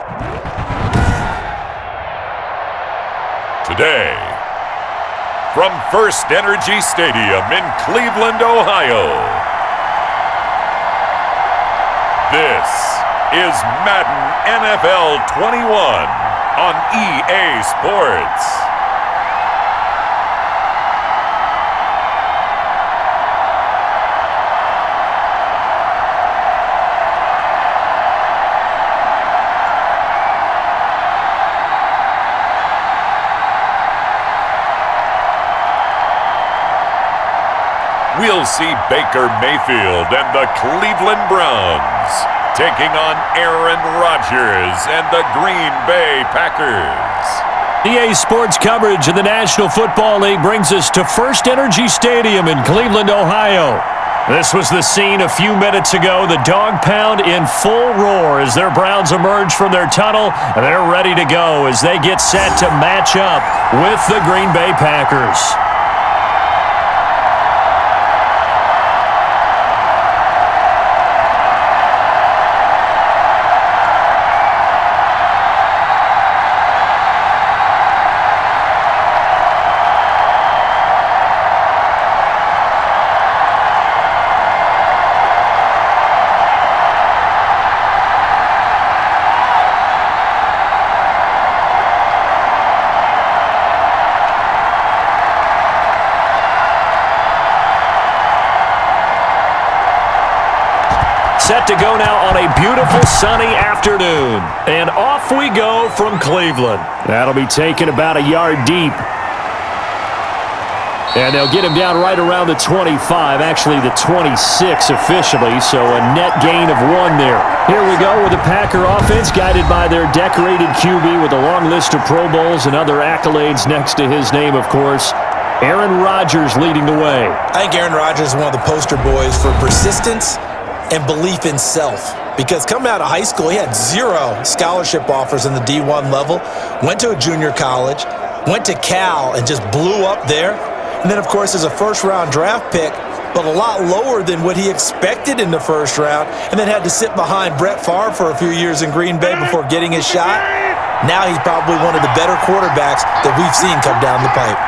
Today, from First Energy Stadium in Cleveland, Ohio, this is Madden NFL 21 on EA Sports. We'll see Baker Mayfield and the Cleveland Browns taking on Aaron Rodgers and the Green Bay Packers. EA Sports coverage of the National Football League brings us to First Energy Stadium in Cleveland, Ohio. This was the scene a few minutes ago. The dog pound in full roar as their Browns emerge from their tunnel, and they're ready to go as they get set to match up with the Green Bay Packers. Set to go now on a beautiful sunny afternoon. And off we go from Cleveland. That'll be taken about a yard deep. And they'll get him down right around the 25, actually the 26 officially, so a net gain of 1 there. Here we go with the Packer offense guided by their decorated QB with a long list of Pro Bowls and other accolades next to his name, of course. Aaron Rodgers leading the way. I think Aaron Rodgers is one of the poster boys for persistence and belief in self, because coming out of high school, he had 0 scholarship offers in the D1 level, went to a junior college, went to Cal and just blew up there, and then of course as a first-round draft pick, but a lot lower than what he expected in the first round, and then had to sit behind Brett Favre for a few years in Green Bay before getting his shot. Now he's probably one of the better quarterbacks that we've seen come down the pipe.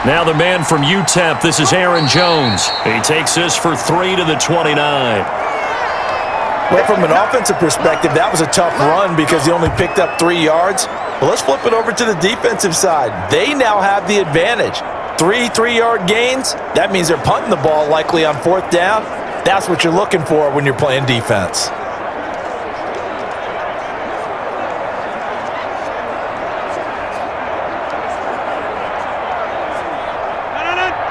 Now the man from UTEP, this is Aaron Jones. He takes this for 3 to the 29. Well, from an offensive perspective, that was a tough run because he only picked up 3 yards. Well, let's flip it over to the defensive side. They now have the advantage. 3 3-yard gains, that means they're punting the ball likely on 4th down. That's what you're looking for when you're playing defense.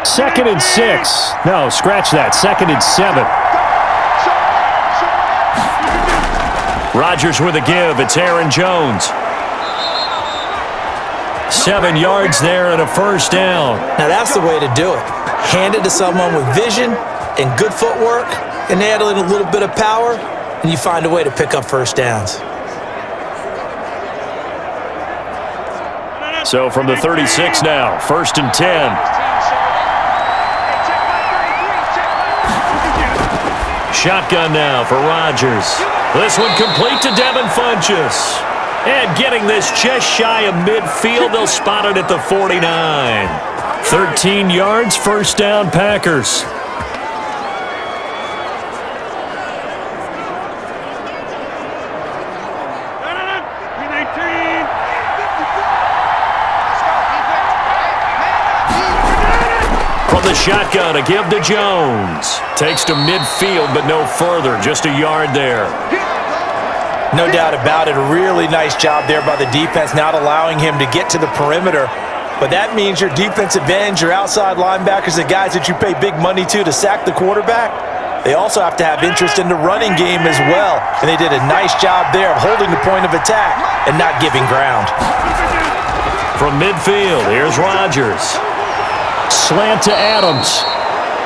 Second and 6. No, scratch that. 2nd and 7. Rodgers with a give. It's Aaron Jones. 7 yards there and a first down. Now that's the way to do it. Hand it to someone with vision and good footwork, and add a little bit of power, and you find a way to pick up first downs. So from the 36 now, 1st and 10. Shotgun now for Rodgers. This one complete to Devin Funchess. And getting this just shy of midfield, they'll spot it at the 49. 13 yards, first down, Packers. From the shotgun, a give to Jones. Takes to midfield, but no further. Just a yard there. No doubt about it. A really nice job there by the defense, not allowing him to get to the perimeter. But that means your defensive ends, your outside linebackers, the guys that you pay big money to sack the quarterback, they also have to have interest in the running game as well. And they did a nice job there of holding the point of attack and not giving ground. From midfield, here's Rodgers. Slant to Adams.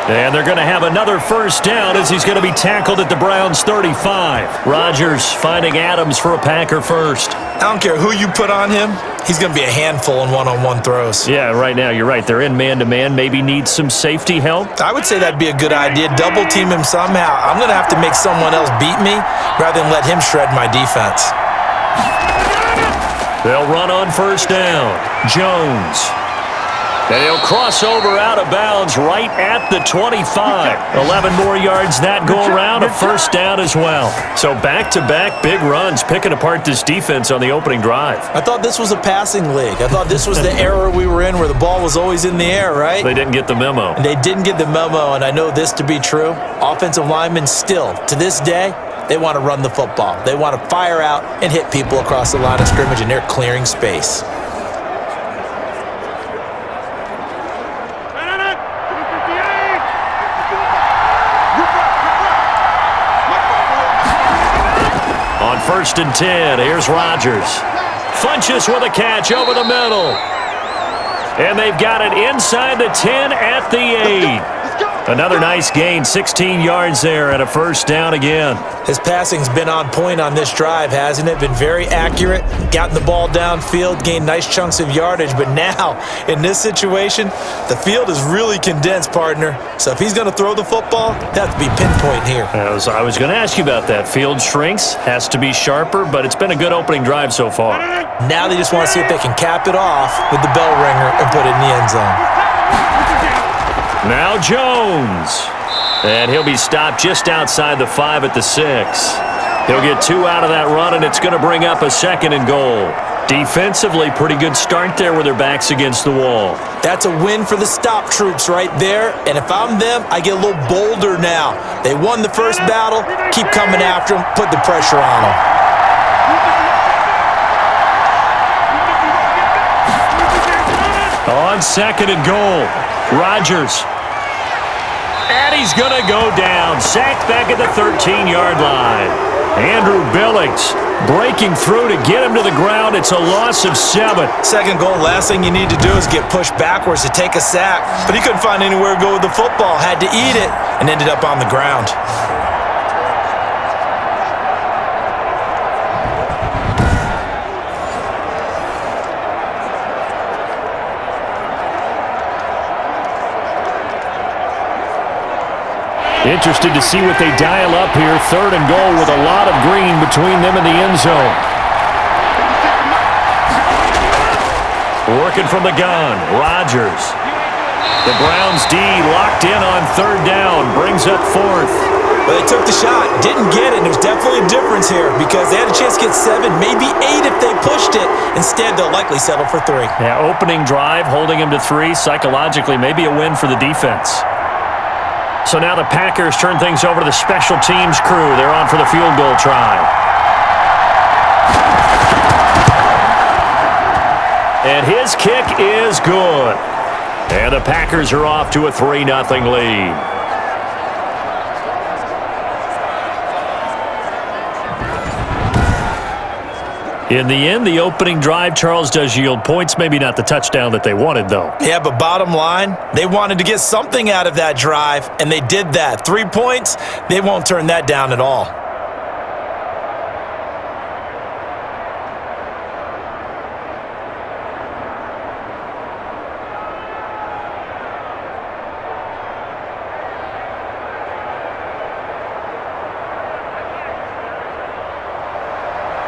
And they're going to have another first down as he's going to be tackled at the Browns' 35. Rodgers finding Adams for a Packer first. I don't care who you put on him. He's going to be a handful in one-on-one throws. Yeah, right now, you're right. They're in man-to-man. Maybe need some safety help. I would say that'd be a good idea. Double team him somehow. I'm going to have to make someone else beat me rather than let him shred my defense. They'll run on first down. Jones. And he'll cross over out of bounds right at the 25. 11 more yards that go around, a first down as well. So back-to-back big runs, picking apart this defense on the opening drive. I thought this was a passing league. I thought this was the era we were in where the ball was always in the air, right? They didn't get the memo. And they didn't get the memo, and I know this to be true. Offensive linemen still, to this day, they want to run the football. They want to fire out and hit people across the line of scrimmage, and they're clearing space. On 1st and 10, here's Rodgers. Funches with a catch over the middle. And they've got it inside the 10 at the 8. Another nice gain, 16 yards there and a first down again. His passing's been on point on this drive, hasn't it? Been very accurate, gotten the ball downfield, gained nice chunks of yardage. But now, in this situation, the field is really condensed, partner. So if he's going to throw the football, that has to be pinpoint here. I was going to ask you about that. Field shrinks, has to be sharper, but it's been a good opening drive so far. Now they just want to see if they can cap it off with the bell ringer and put it in the end zone. Now Jones. And he'll be stopped just outside the 5 at the 6. He'll get 2 out of that run, and it's going to bring up a 2nd and goal. Defensively, pretty good start there with their backs against the wall. That's a win for the stop troops right there. And if I'm them, I get a little bolder now. They won the first battle. Keep coming after them. Put the pressure on them. On 2nd and goal, Rodgers. And he's going to go down. Sacked back at the 13-yard line. Andrew Billings breaking through to get him to the ground. It's a loss of 7. 2nd goal, last thing you need to do is get pushed backwards to take a sack. But he couldn't find anywhere to go with the football. Had to eat it and ended up on the ground. Interested to see what they dial up here. 3rd and goal with a lot of green between them and the end zone. Working from the gun, Rodgers. The Browns D locked in on 3rd down, brings up 4th. Well, they took the shot, didn't get it. There's definitely a difference here because they had a chance to get 7, maybe 8 if they pushed it. Instead, they'll likely settle for 3. Yeah, opening drive, holding him to 3. Psychologically, maybe a win for the defense. So now the Packers turn things over to the special teams crew. They're on for the field goal try. And his kick is good. And the Packers are off to a 3-0 lead. In the end, the opening drive, Charles, does yield points. Maybe not the touchdown that they wanted, though. Yeah, but bottom line, they wanted to get something out of that drive, and they did that. 3 points, they won't turn that down at all.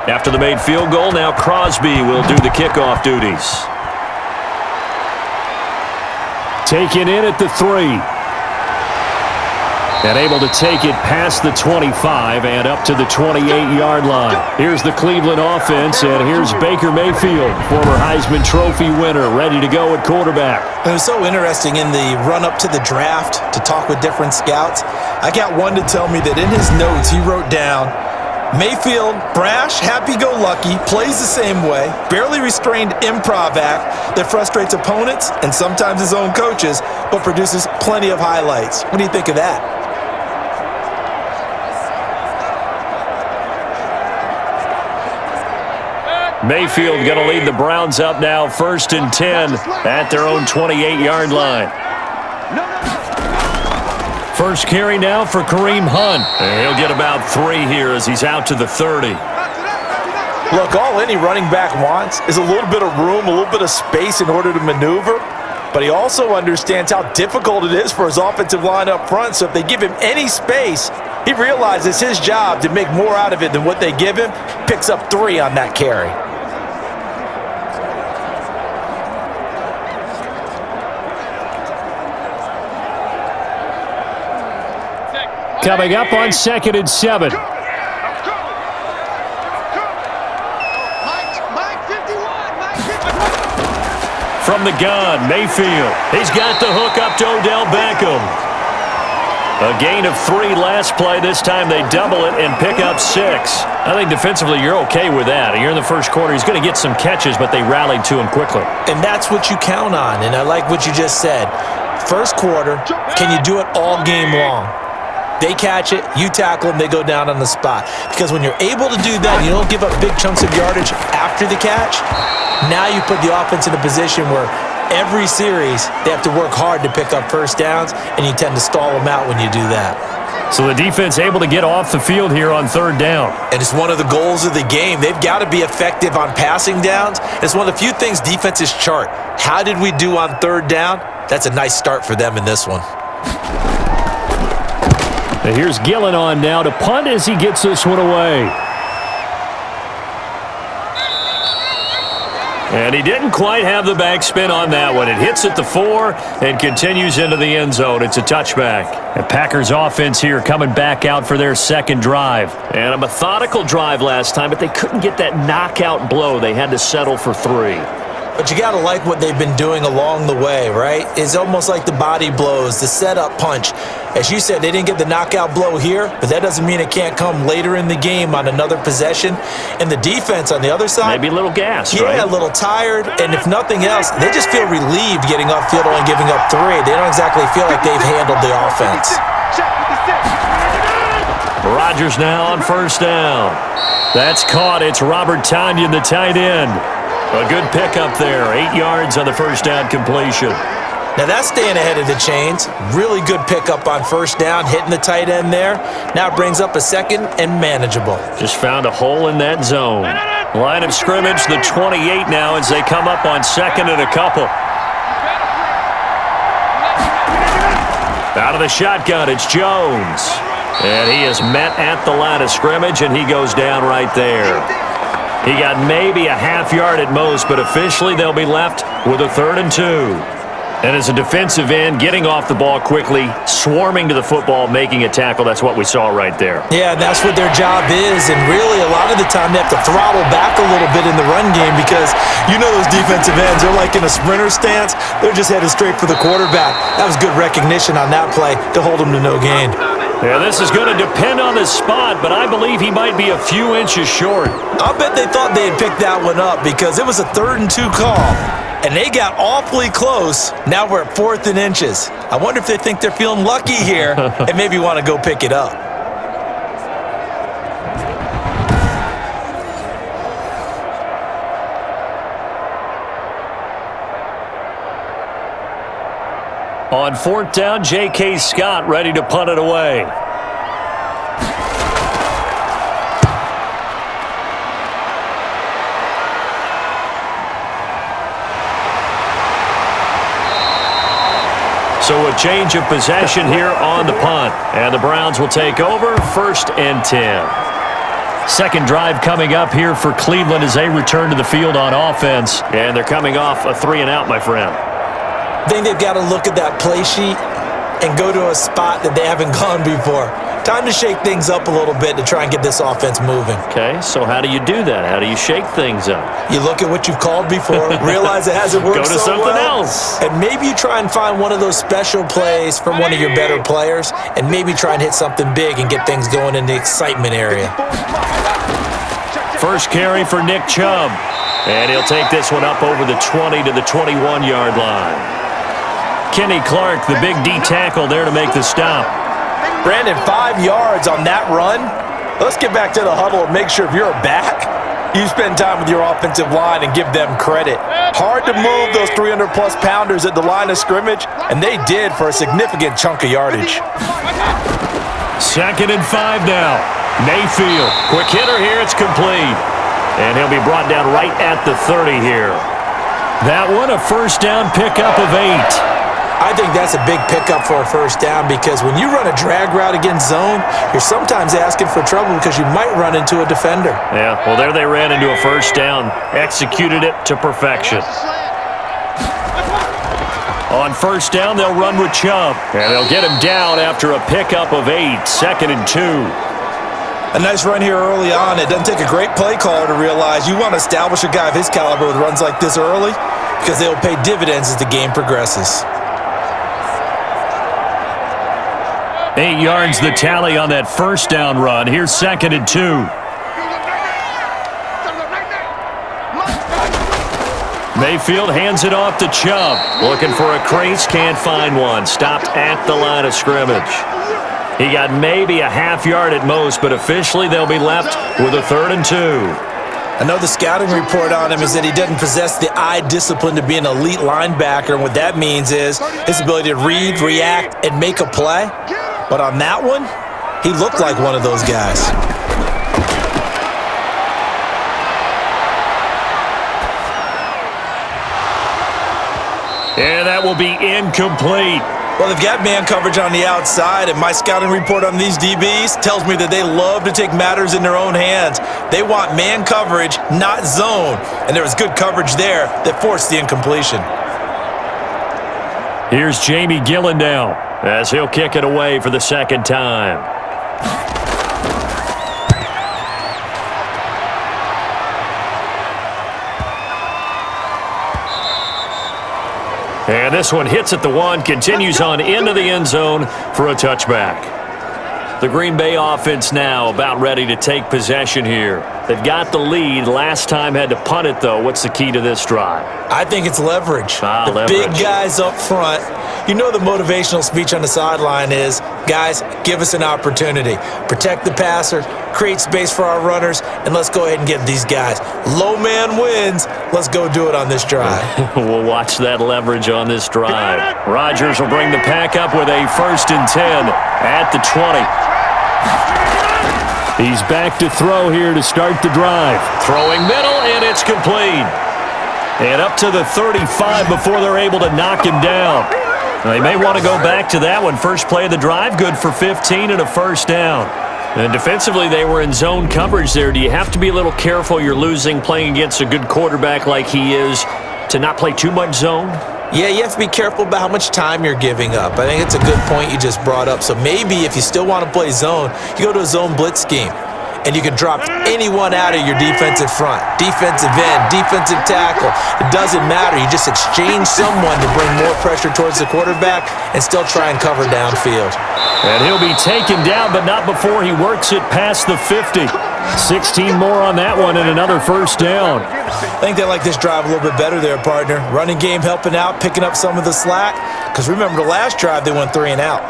After the made field goal, now Crosby will do the kickoff duties. Taken in at the 3. And able to take it past the 25 and up to the 28-yard line. Here's the Cleveland offense, and here's Baker Mayfield, former Heisman Trophy winner, ready to go at quarterback. It was so interesting in the run-up to the draft to talk with different scouts. I got one to tell me that in his notes he wrote down, Mayfield, brash, happy-go-lucky, plays the same way, barely restrained improv act that frustrates opponents and sometimes his own coaches, but produces plenty of highlights. What do you think of that? Mayfield going to lead the Browns up now, 1st and 10 at their own 28-yard line. First carry now for Kareem Hunt. And he'll get about 3 here as he's out to the 30. Look, all any running back wants is a little bit of room, a little bit of space in order to maneuver. But he also understands how difficult it is for his offensive line up front. So if they give him any space, he realizes his job to make more out of it than what they give him. Picks up 3 on that carry. Coming up on 2nd and 7. From the gun, Mayfield. He's got the hook up to Odell Beckham. A gain of 3 last play. This time they double it and pick up 6. I think defensively you're okay with that. You're in the first quarter. He's going to get some catches, but they rallied to him quickly. And that's what you count on, and I like what you just said. First quarter, can you do it all game long? They catch it, you tackle them, they go down on the spot. Because when you're able to do that, you don't give up big chunks of yardage after the catch. Now you put the offense in a position where every series they have to work hard to pick up first downs, and you tend to stall them out when you do that. So the defense able to get off the field here on 3rd down. And it's one of the goals of the game. They've got to be effective on passing downs. It's one of the few things defenses chart. How did we do on 3rd down? That's a nice start for them in this one. And here's Gillen on now to punt as he gets this one away. And he didn't quite have the backspin on that one. It hits at the 4 and continues into the end zone. It's a touchback. The Packers offense here coming back out for their 2nd drive. And a methodical drive last time, but they couldn't get that knockout blow. They had to settle for 3. But you got to like what they've been doing along the way, right? It's almost like the body blows, the setup punch. As you said, they didn't get the knockout blow here, but that doesn't mean it can't come later in the game on another possession. And the defense on the other side, maybe a little gassed, right? Yeah, a little tired. And if nothing else, they just feel relieved getting upfield only giving up 3. They don't exactly feel like they've handled the offense. Rodgers now on 1st down. That's caught. It's Robert Tonyan, the tight end. A good pickup there. 8 yards on the 1st down completion. Now that's staying ahead of the chains. Really good pickup on 1st down, hitting the tight end there. Now it brings up a 2nd and manageable. Just found a hole in that zone. Line of scrimmage, the 28 now as they come up on 2nd and a couple. Out of the shotgun, it's Jones. And he is met at the line of scrimmage, and he goes down right there. He got maybe a half yard at most, but officially they'll be left with a 3rd and 2. And as a defensive end, getting off the ball quickly, swarming to the football, making a tackle, that's what we saw right there. Yeah, that's what their job is, and really a lot of the time they have to throttle back a little bit in the run game because you know those defensive ends, they're like in a sprinter stance. They're just headed straight for the quarterback. That was good recognition on that play to hold them to no gain. Yeah, this is going to depend on the spot, but I believe he might be a few inches short. I'll bet they thought they had picked that one up because it was a 3rd and 2 call, and they got awfully close. Now we're at 4th and inches. I wonder if they think they're feeling lucky here and maybe want to go pick it up. On 4th down, J.K. Scott ready to punt it away. So a change of possession here on the punt. And the Browns will take over 1st and 10. 2nd drive coming up here for Cleveland as they return to the field on offense. And they're coming off a 3-and-out, my friend. I think they've got to look at that play sheet and go to a spot that they haven't gone before. Time to shake things up a little bit to try and get this offense moving. Okay, so how do you do that? How do you shake things up? You look at what you've called before, realize it hasn't worked Go to so something well, else. and maybe you try and find one of those special plays from one of your better players, and maybe try and hit something big and get things going in the excitement area. First carry for Nick Chubb, and he'll take this one up over the 20 to the 21-yard line. Kenny Clark, the big D tackle there to make the stop. Brandon, 5 yards on that run. Let's get back to the huddle and make sure if you're a back, You spend time with your offensive line and give them credit. Hard to move those 300-plus pounders at the line of scrimmage, and they did for a significant chunk of yardage. 2nd and 5 now. Mayfield, quick hitter here, it's complete. And he'll be brought down right at the 30 here. That one, a first down pickup of 8. I think that's a big pickup for a first down because when you run a drag route against zone, you're sometimes asking for trouble because you might run into a defender. Yeah, well, there they ran into a first down. Executed it to perfection. On first down, they'll run with Chubb. And they'll get him down after a pickup of 8. 2nd and 2. A nice run here early on. It doesn't take a great play caller to realize you want to establish a guy of his caliber with runs like this early because they will pay dividends as the game progresses. 8 yards the tally on that first down run. Here's 2nd and 2. Mayfield hands it off to Chubb. Looking for a crease, can't find one. Stopped at the line of scrimmage. He got maybe a half yard at most, but officially they'll be left with a 3rd and 2. I know the scouting report on him is that he doesn't possess the eye discipline to be an elite linebacker, and what that means is his ability to read, react, and make a play. But on that one, he looked like one of those guys. And that will be incomplete. Well, they've got man coverage on the outside, and my scouting report on these DBs tells me that they love to take matters in their own hands. They want man coverage, not zone. And there was good coverage there that forced the incompletion. Here's Jamie Gillen now, as he'll kick it away for the 2nd time. And this one hits at the 1, continues on into the end zone for a touchback. The Green Bay offense now about ready to take possession here. They've got the lead. Last time had to punt it, though. What's the key to this drive? I think it's leverage. Leverage. Big guys up front. You know the motivational speech on the sideline is, guys, give us an opportunity. Protect the passer, create space for our runners, and let's go ahead and get these guys. Low man wins. Let's go do it on this drive. We'll watch that leverage on this drive. Rodgers will bring the pack up with a 1st and 10 at the 20. He's back to throw here to start the drive. Throwing middle, and it's complete. And up to the 35 before they're able to knock him down. They may want to go back to that one. First play of the drive, good for 15 and a first down. And defensively, they were in zone coverage there. Do you have to be a little careful? You're losing playing against a good quarterback like he is to not play too much zone? Yeah, you have to be careful about how much time you're giving up. I think it's a good point you just brought up. So maybe if you still want to play zone, you go to a zone blitz scheme. And you can drop anyone out of your defensive front, defensive end, defensive tackle. It doesn't matter. You just exchange someone to bring more pressure towards the quarterback and still try and cover downfield. And he'll be taken down, but not before he works it past the 50. 16 more on that one and another first down. I think they like this drive a little bit better there, partner. Running game helping out, picking up some of the slack. Because remember the last drive, they went 3 and out.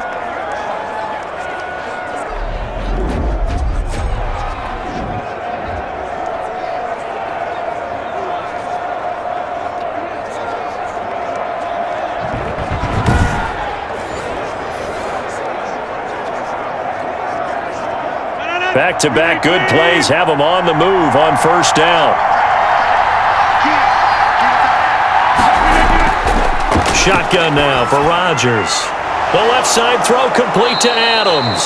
Back-to-back good plays have them on the move on first down. Shotgun now for Rodgers. The left side throw complete to Adams.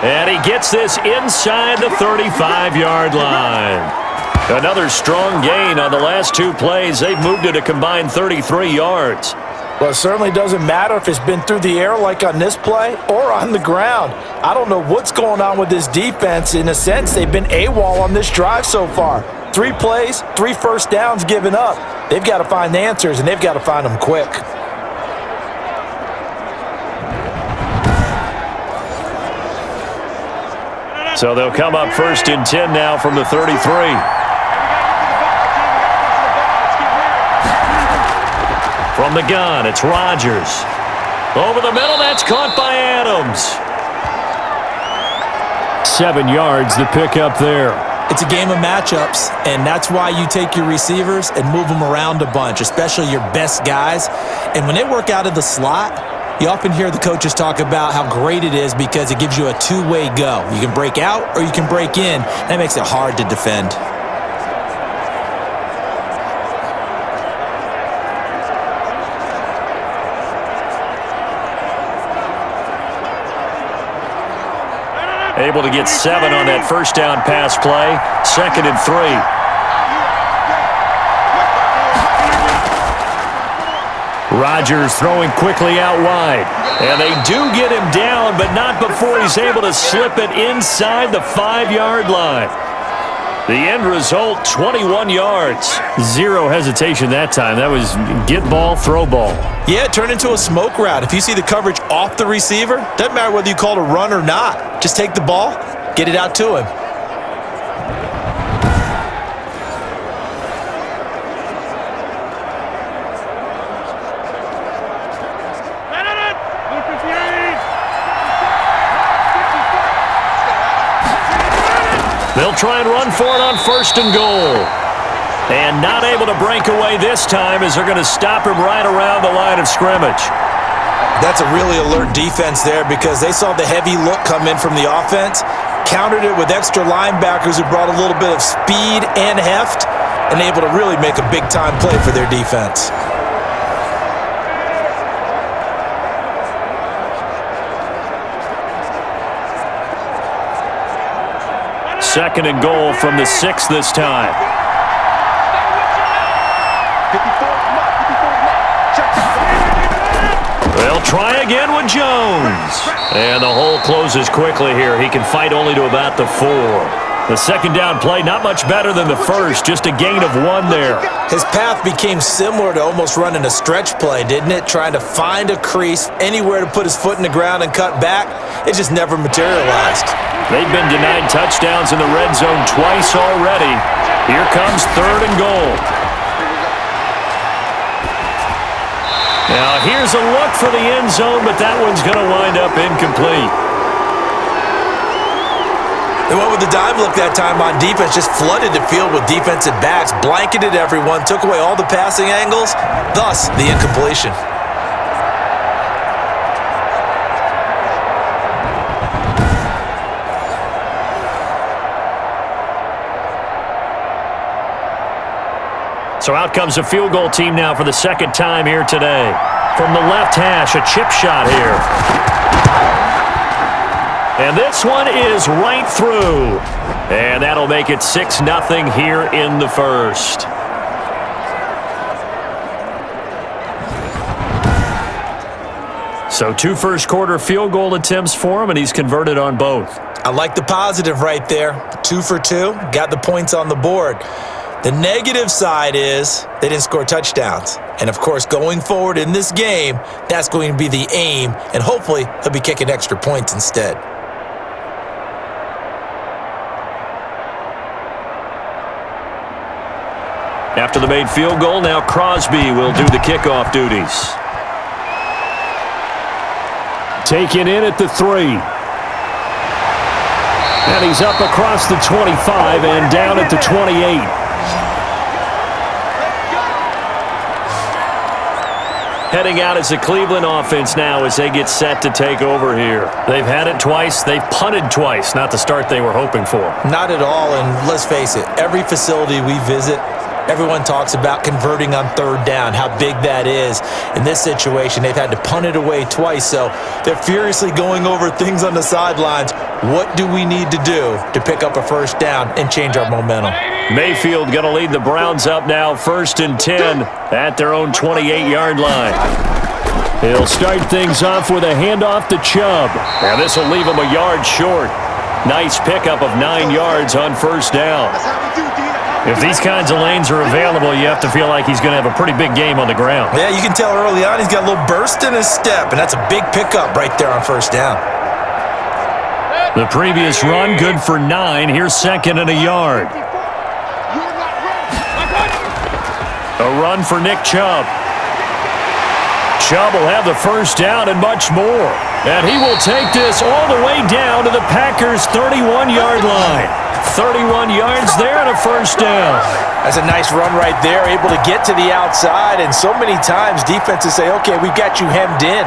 And he gets this inside the 35-yard line. Another strong gain on the last 2 plays. They've moved it a combined 33 yards. Well, it certainly doesn't matter if it's been through the air like on this play or on the ground. I don't know what's going on with this defense. In a sense, they've been AWOL on this drive so far. 3 plays, 3 first downs given up. They've got to find the answers, and they've got to find them quick. So they'll come up 1st and 10 now from the 33. From the gun, it's Rodgers. Over the middle, that's caught by Adams. 7 yards, the pickup there. It's a game of matchups, and that's why you take your receivers and move them around a bunch, especially your best guys. And when they work out of the slot, you often hear the coaches talk about how great it is because it gives you a two-way go. You can break out or you can break in. That makes it hard to defend. Able to get 7 on that first down pass play. 2nd and 3. Rodgers throwing quickly out wide. And they do get him down, but not before he's able to slip it inside the 5-yard line. The end result, 21 yards. Zero hesitation that time. That was get ball, throw ball. Yeah, it turned into a smoke route. If you see the coverage off the receiver, doesn't matter whether you call it a run or not. Just take the ball, get it out to him. They'll try and run for it on 1st and goal. And not able to break away this time as they're going to stop him right around the line of scrimmage. That's a really alert defense there because they saw the heavy look come in from the offense, countered it with extra linebackers who brought a little bit of speed and heft, and able to really make a big-time play for their defense. Second and goal from the 6 this time. They'll try again with Jones. And the hole closes quickly here. He can fight only to about the 4. The second down play, not much better than the first, just a gain of 1 there. His path became similar to almost running a stretch play, didn't it? Trying to find a crease, anywhere to put his foot in the ground and cut back. It just never materialized. They've been denied touchdowns in the red zone twice already. Here comes 3rd and goal. Now here's a look for the end zone, but that one's going to wind up incomplete. They went with the dime look that time on defense, just flooded the field with defensive backs, blanketed everyone, took away all the passing angles, thus the incompletion. So out comes a field goal team now for the second time here today. From the left hash, a chip shot here. And this one is right through. And that'll make it 6-0 here in the first. So 2 first-quarter field goal attempts for him, and he's converted on both. I like the positive right there. 2 for 2, got the points on the board. The negative side is they didn't score touchdowns. And, of course, going forward in this game, that's going to be the aim, and hopefully he'll be kicking extra points instead. After the made field goal, now Crosby will do the kickoff duties. Taken in at the 3. And he's up across the 25 and down at the 28. Heading out as the Cleveland offense now as they get set to take over here. They've had it twice. They've punted twice. Not the start they were hoping for. Not at all, and let's face it, every facility we visit, everyone talks about converting on 3rd down, how big that is. In this situation, they've had to punt it away twice, so they're furiously going over things on the sidelines. What do we need to do to pick up a 1st down and change our momentum? Mayfield going to lead the Browns up now, 1st and 10 at their own 28-yard line. He'll start things off with a handoff to Chubb. And this will leave him a yard short. Nice pickup of 9 yards on 1st down. If these kinds of lanes are available, you have to feel like he's going to have a pretty big game on the ground. Yeah, you can tell early on he's got a little burst in his step, and that's a big pickup right there on 1st down. The previous run, good for 9. Here's 2nd and a yard. A run for Nick Chubb. Chubb will have the 1st down and much more. And he will take this all the way down to the Packers' 31-yard line. 31 yards there and a first down. That's a nice run right there, able to get to the outside. And so many times defenses say, okay, we've got you hemmed in.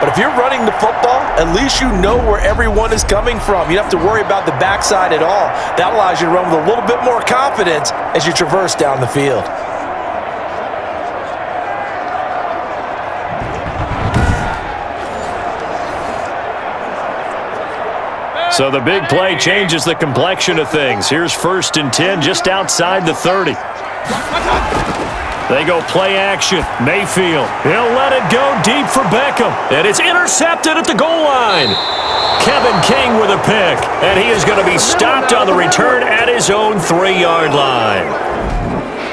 But if you're running the football, at least you know where everyone is coming from. You don't have to worry about the backside at all. That allows you to run with a little bit more confidence as you traverse down the field. So the big play changes the complexion of things. Here's 1st and 10 just outside the 30. They go play action. Mayfield, he'll let it go deep for Beckham. And it's intercepted at the goal line. Kevin King with a pick. And he is going to be stopped on the return at his own 3-yard line.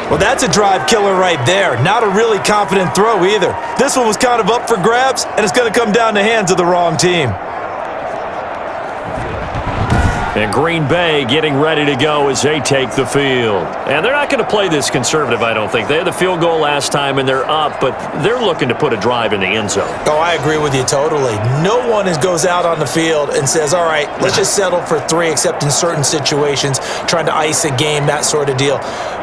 Well, that's a drive killer right there. Not a really confident throw either. This one was kind of up for grabs, and it's going to come down the hands of the wrong team. And Green Bay getting ready to go as they take the field. And they're not going to play this conservative, I don't think. They had the field goal last time, and they're up, but they're looking to put a drive in the end zone. Oh, I agree with you totally. No one goes out on the field and says, all right, let's just settle for 3, except in certain situations, trying to ice a game, that sort of deal.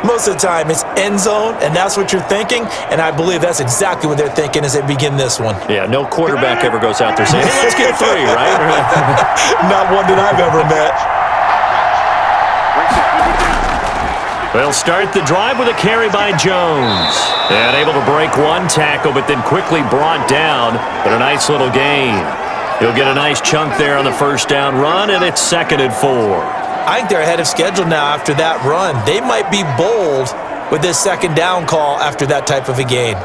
Most of the time, it's end zone, and that's what you're thinking, and I believe that's exactly what they're thinking as they begin this one. Yeah, no quarterback ever goes out there saying, hey, let's get 3, right? Not one that I've ever met. They'll start the drive with a carry by Jones. And able to break one tackle, but then quickly brought down. But a nice little gain. He'll get a nice chunk there on the first down run, and it's 2nd and 4. I think they're ahead of schedule now after that run. They might be bold with this 2nd down call after that type of a gain.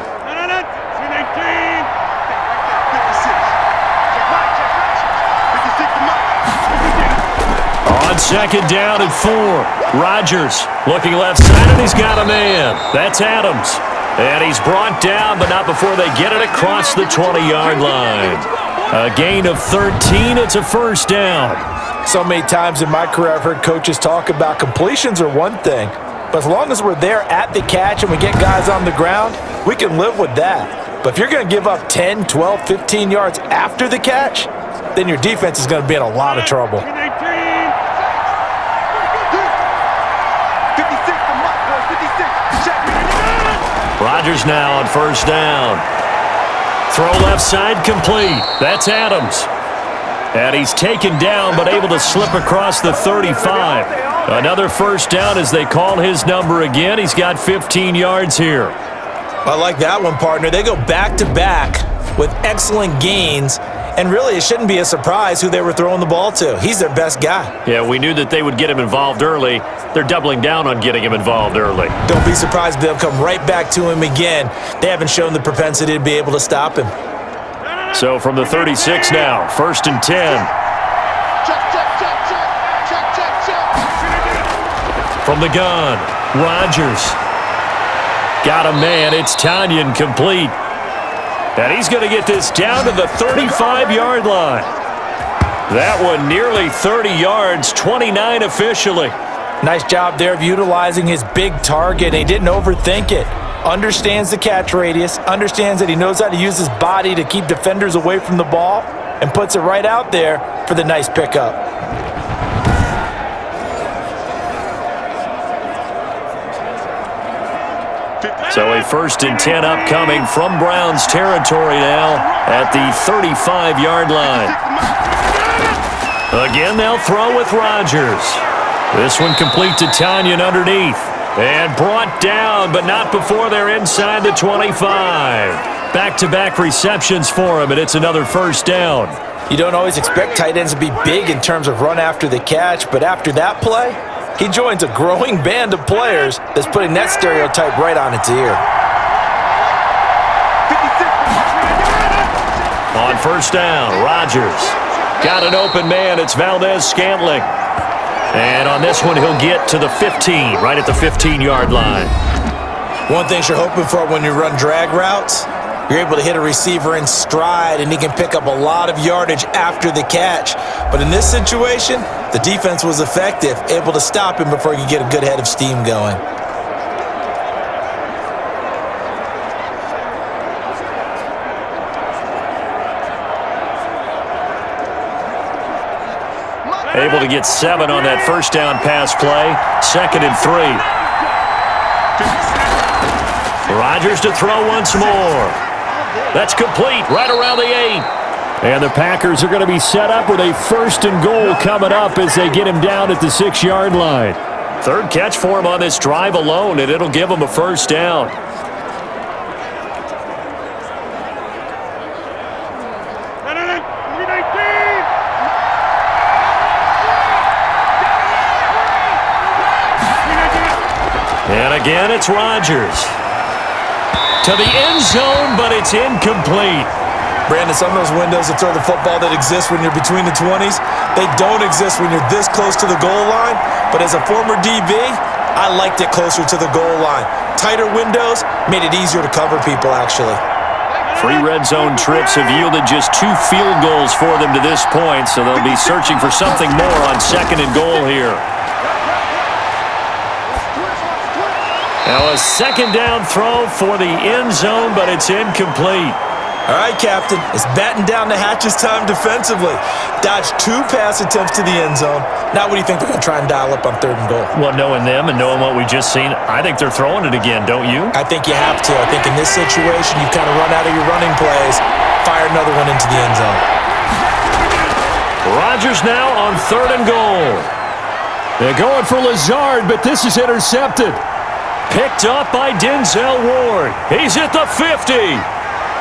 On 2nd down and 4. Rodgers looking left side, and he's got a man. That's Adams. And he's brought down, but not before they get it across the 20-yard line. A gain of 13. It's a first down. So many times in my career I've heard coaches talk about completions are one thing, but as long as we're there at the catch and we get guys on the ground, we can live with that. But if you're going to give up 10, 12, 15 yards after the catch, then your defense is going to be in a lot of trouble. Rodgers now on first down. Throw left side complete. That's Adams. And he's taken down but able to slip across the 35. Another first down as they call his number again. He's got 15 yards here. I like that one, partner. They go back-to-back with excellent gains. And really, it shouldn't be a surprise who they were throwing the ball to. He's their best guy. Yeah, we knew that they would get him involved early. They're doubling down on getting him involved early. Don't be surprised if they'll come right back to him again. They haven't shown the propensity to be able to stop him. So from the 36 now, 1st and 10. From the gun, Rodgers. Got a man. It's Tanyan complete. And he's going to get this down to the 35-yard line. That one nearly 30 yards, 29 officially. Nice job there of utilizing his big target. He didn't overthink it. Understands the catch radius, understands that he knows how to use his body to keep defenders away from the ball, and puts it right out there for the nice pickup. So a 1st and 10 upcoming from Browns territory now at the 35-yard line. Again, they'll throw with Rodgers. This one complete to Tanyan underneath. And brought down, but not before they're inside the 25. Back-to-back receptions for him, and it's another first down. You don't always expect tight ends to be big in terms of run after the catch, but after that play, he joins a growing band of players that's putting that stereotype right on its ear. On first down, Rodgers. Got an open man. It's Valdez-Scantling. And on this one, he'll get to the 15, right at the 15-yard line. One thing you're hoping for when you run drag routes, you're able to hit a receiver in stride, and he can pick up a lot of yardage after the catch. But in this situation, the defense was effective, able to stop him before he could get a good head of steam going. Able to get 7 on that first down pass play. 2nd and 3. Rodgers to throw once more. That's complete right around the 8. And the Packers are going to be set up with a 1st and goal coming up as they get him down at the 6-yard line. 3rd catch for him on this drive alone, and it'll give him a 1st down. And again, it's Rodgers. To the end zone, but it's incomplete. Brandon, some of those windows to throw the football that exist when you're between the 20s, they don't exist when you're this close to the goal line. But as a former DB, I liked it closer to the goal line. Tighter windows made it easier to cover people, actually. 3 red zone trips have yielded just 2 field goals for them to this point, so they'll be searching for something more on 2nd and goal here. Now a 2nd down throw for the end zone, but it's incomplete. All right, Captain, it's batten down the hatches time defensively. Dodged 2 pass attempts to the end zone. Now what do you think they're going to try and dial up on 3rd and goal? Well, knowing them and knowing what we just seen, I think they're throwing it again, don't you? I think you have to. I think in this situation, you've kind of run out of your running plays. Fire another one into the end zone. Rodgers now on 3rd and goal. They're going for Lazard, but this is intercepted. Picked up by Denzel Ward. He's at the 50.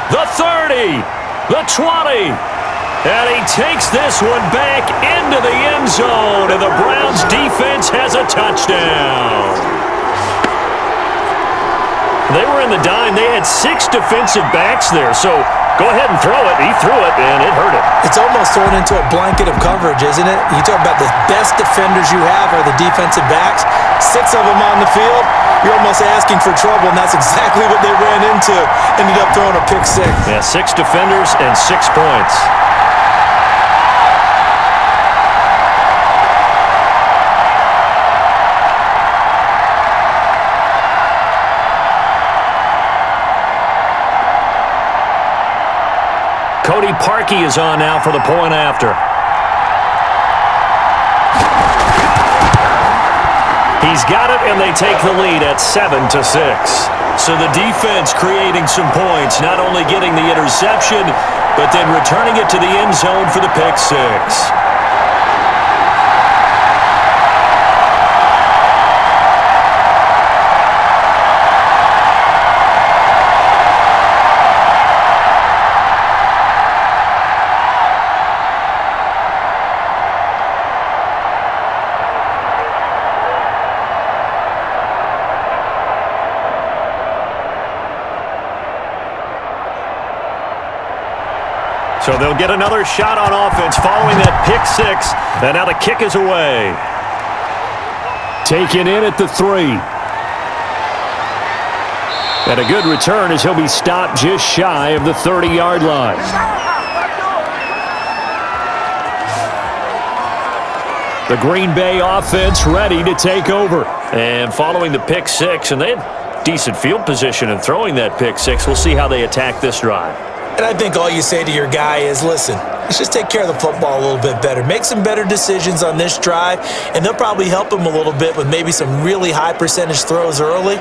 The 30, the 20, and he takes this one back into the end zone, and the Browns defense has a touchdown. They were in the dime. They had 6 defensive backs there, so go ahead and throw it. He threw it, and it hurt him. It's almost thrown into a blanket of coverage, isn't it? You talk about the best defenders you have are the defensive backs. 6 of them on the field. You're almost asking for trouble, and that's exactly what they ran into. Ended up throwing a pick 6. Yeah, 6 defenders and 6 points. Cody Parkey is on now for the point after. He's got it, and they take the lead at 7-6. So the defense creating some points, not only getting the interception, but then returning it to the end zone for the pick 6. So they'll get another shot on offense following that pick 6. And now the kick is away. Taken in at the 3. And a good return as he'll be stopped just shy of the 30-yard line. The Green Bay offense ready to take over. And following the pick 6, and they had decent field position in throwing that pick 6. We'll see how they attack this drive. And I think all you say to your guy is, listen, let's just take care of the football a little bit better. Make some better decisions on this drive, and they'll probably help him a little bit with maybe some really high percentage throws early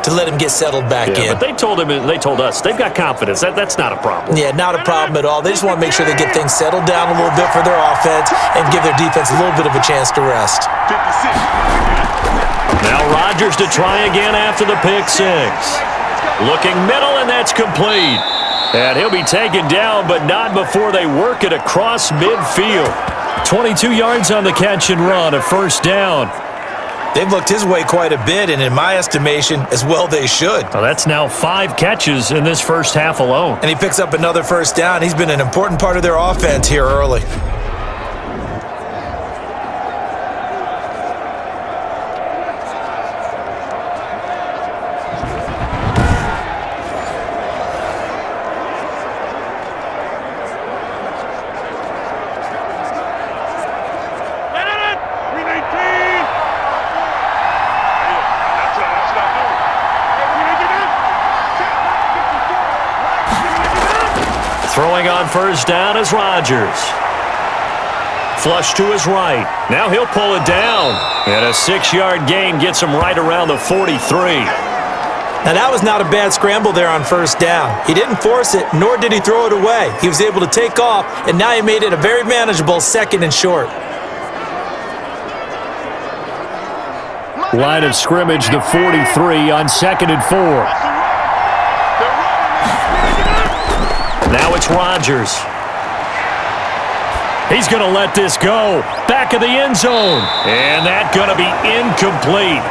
to let him get settled back in. But they told him, and they told us, they've got confidence. That's not a problem. Yeah, not a problem at all. They just want to make sure they get things settled down a little bit for their offense and give their defense a little bit of a chance to rest. Now Rodgers to try again after the pick 6. Looking middle, and that's complete. And he'll be taken down, but not before they work it across midfield. 22 yards on the catch and run, a 1st down. They've looked his way quite a bit, and in my estimation, as well they should. Well, that's now 5 catches in this first half alone. And he picks up another 1st down. He's been an important part of their offense here early. Throwing on 1st down is Rodgers. flush to his right. Now he'll pull it down. And a 6-yard gain gets him right around the 43. Now, that was not a bad scramble there on first down. He didn't force it, nor did he throw it away. He was able to take off, and now he made it a very manageable 2nd and short. Line of scrimmage, the 43 on 2nd and 4. Now it's Rodgers. He's going to let this go. Back of the end zone. And that's going to be incomplete.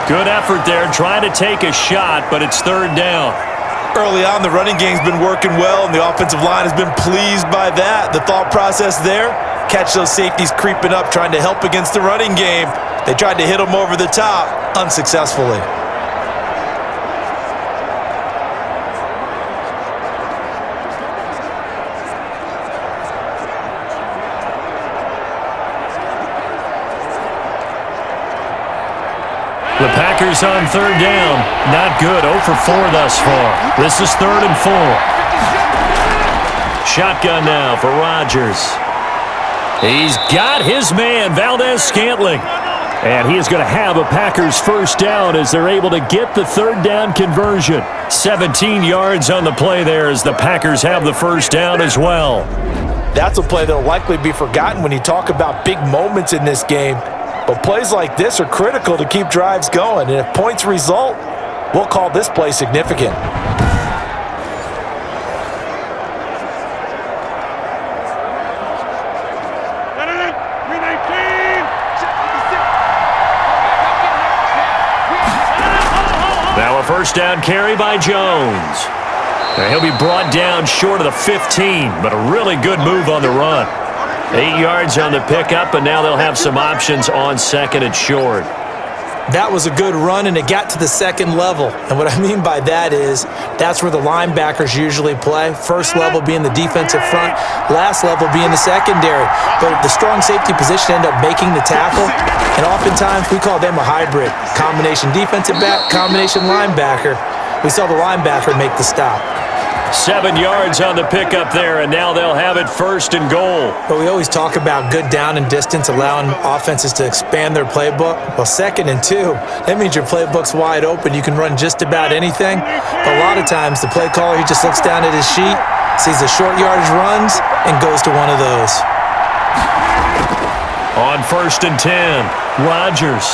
Good effort there, trying to take a shot, but it's 3rd down. Early on, the running game's been working well, and the offensive line has been pleased by that. The thought process there, catch those safeties creeping up, trying to help against the running game. They tried to hit them over the top, unsuccessfully. The Packers on 3rd down. Not good. 0 for 4 thus far. This is 3rd and 4. Shotgun now for Rodgers. He's got his man, Valdez-Scantling. And he is going to have a Packers first down as they're able to get the 3rd down conversion. 17 yards on the play there as the Packers have the first down as well. That's a play that will likely be forgotten when you talk about big moments in this game. But plays like this are critical to keep drives going. And if points result, we'll call this play significant. Now a first down carry by Jones. Now he'll be brought down short of the 15, but a really good move on the run. 8 yards on the pickup, and now they'll have some options on 2nd and short. That was a good run, and it got to the 2nd level. And what I mean by that is that's where the linebackers usually play. First level being the defensive front, last level being the secondary. But the strong safety position ended up making the tackle, and oftentimes we call them a hybrid. Combination defensive back, combination linebacker. We saw the linebacker make the stop. 7 yards on the pickup there, and now they'll have it 1st and goal. But we always talk about good down and distance, allowing offenses to expand their playbook. Well, 2nd and 2, that means your playbook's wide open. You can run just about anything. But a lot of times, the play caller, he just looks down at his sheet, sees the short yardage runs, and goes to one of those. On 1st and 10, Rodgers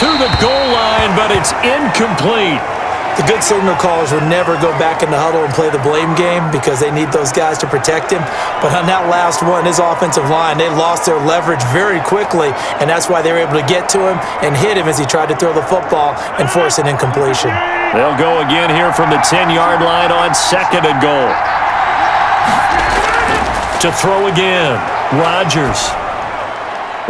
to the goal line, but it's incomplete. The good signal callers would never go back in the huddle and play the blame game because they need those guys to protect him. But on that last one, his offensive line, they lost their leverage very quickly, and that's why they were able to get to him and hit him as he tried to throw the football and force an incompletion. They'll go again here from the 10-yard line on 2nd and goal. To throw again, Rodgers.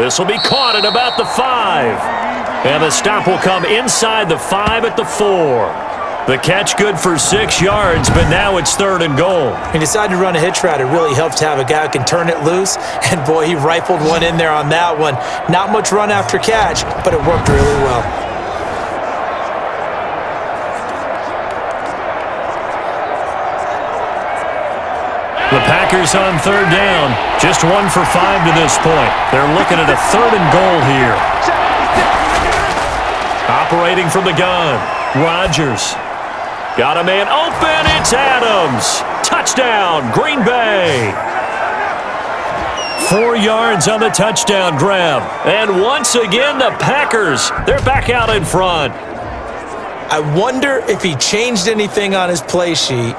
This will be caught at about the 5. And the stop will come inside the 5 at the 4. The catch good for 6 yards, but now it's 3rd and goal. He decided to run a hitch route. It really helps to have a guy who can turn it loose. And, boy, he rifled one in there on that one. Not much run after catch, but it worked really well. The Packers on 3rd down. Just 1 for 5 to this point. They're looking at a 3rd and goal here. Operating from the gun, Rodgers. Got a man open, it's Adams. Touchdown, Green Bay. 4 yards on the touchdown grab. And once again, the Packers, they're back out in front. I wonder if he changed anything on his play sheet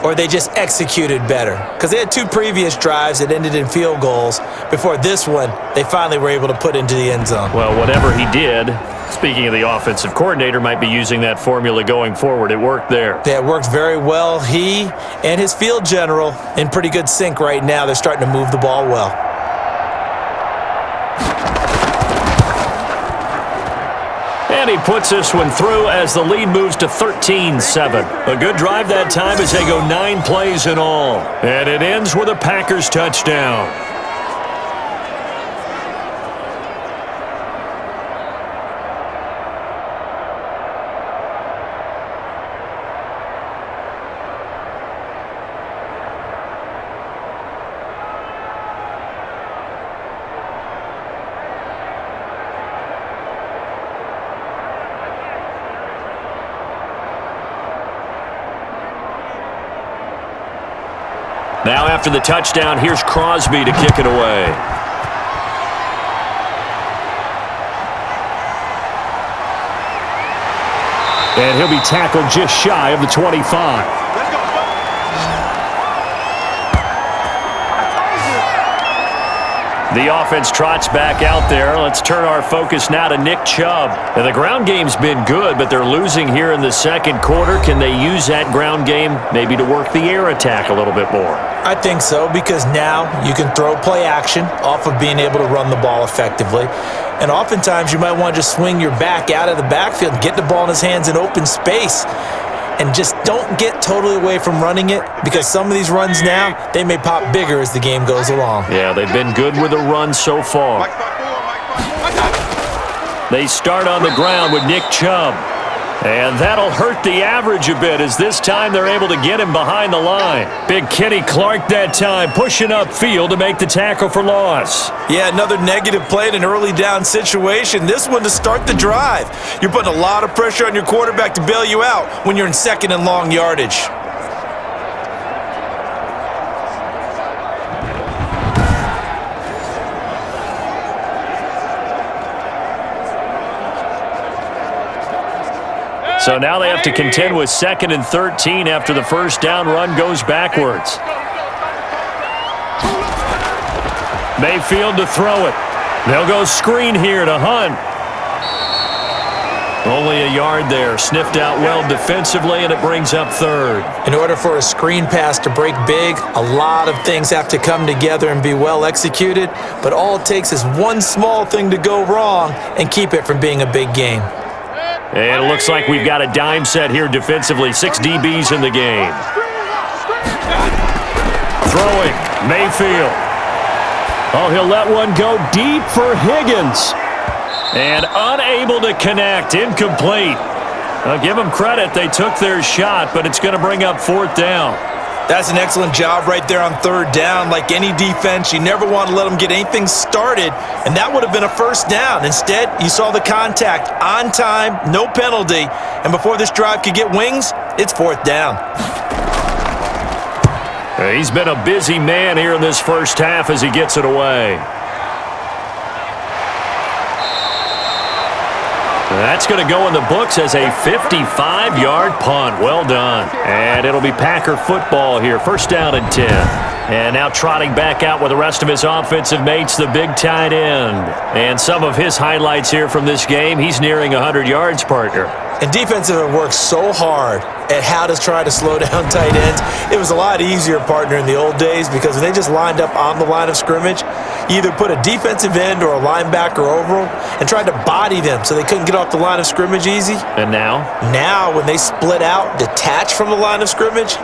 or they just executed better. Because they had 2 previous drives that ended in field goals. Before this one, they finally were able to put into the end zone. Well, whatever he did, speaking of the offensive coordinator, might be using that formula going forward. It worked there. Yeah, it worked very well. He and his field general in pretty good sync right now. They're starting to move the ball well. And he puts this one through as the lead moves to 13-7. A good drive that time as they go 9 plays in all. And it ends with a Packers touchdown. Now after the touchdown, here's Crosby to kick it away. And he'll be tackled just shy of the 25. The offense trots back out there. Let's turn our focus now to Nick Chubb. And the ground game's been good, but they're losing here in the second quarter. Can they use that ground game maybe to work the air attack a little bit more? I think so, because now you can throw play action off of being able to run the ball effectively. And oftentimes you might want to just swing your back out of the backfield and get the ball in his hands in open space. And just don't get totally away from running it, because some of these runs now, they may pop bigger as the game goes along. Yeah, they've been good with a run so far. They start on the ground with Nick Chubb. And that'll hurt the average a bit, as this time they're able to get him behind the line. Big Kenny Clark that time, pushing upfield to make the tackle for loss. Yeah, another negative play in an early down situation. This one to start the drive. You're putting a lot of pressure on your quarterback to bail you out when you're in second and long yardage. So now they have to contend with 2nd and 13 after the first down run goes backwards. Mayfield to throw it. They'll go screen here to Hunt. Only a yard there. Sniffed out well defensively, and it brings up 3rd. In order for a screen pass to break big, a lot of things have to come together and be well executed, but all it takes is one small thing to go wrong and keep it from being a big game. And it looks like we've got a dime set here defensively. 6 DBs in the game. Throwing, Mayfield. Oh, he'll let one go deep for Higgins. And unable to connect, incomplete. I'll give them credit, they took their shot, but it's going to bring up 4th down. That's an excellent job right there on 3rd down. Like any defense, you never want to let them get anything started, and that would have been a 1st down. Instead, you saw the contact on time, no penalty, and before this drive could get wings, it's 4th down. He's been a busy man here in this first half as he gets it away. That's going to go in the books as a 55-yard punt. Well done. And it'll be Packer football here. 1st down and 10. And now trotting back out with the rest of his offensive mates, the big tight end. And some of his highlights here from this game, he's nearing 100 yards, partner. And defensive have worked so hard at how to try to slow down tight ends. It was a lot easier, partner, in the old days, because when they just lined up on the line of scrimmage, you either put a defensive end or a linebacker over them and tried to body them so they couldn't get off the line of scrimmage easy. And now? Now, when they split out, detach from the line of scrimmage,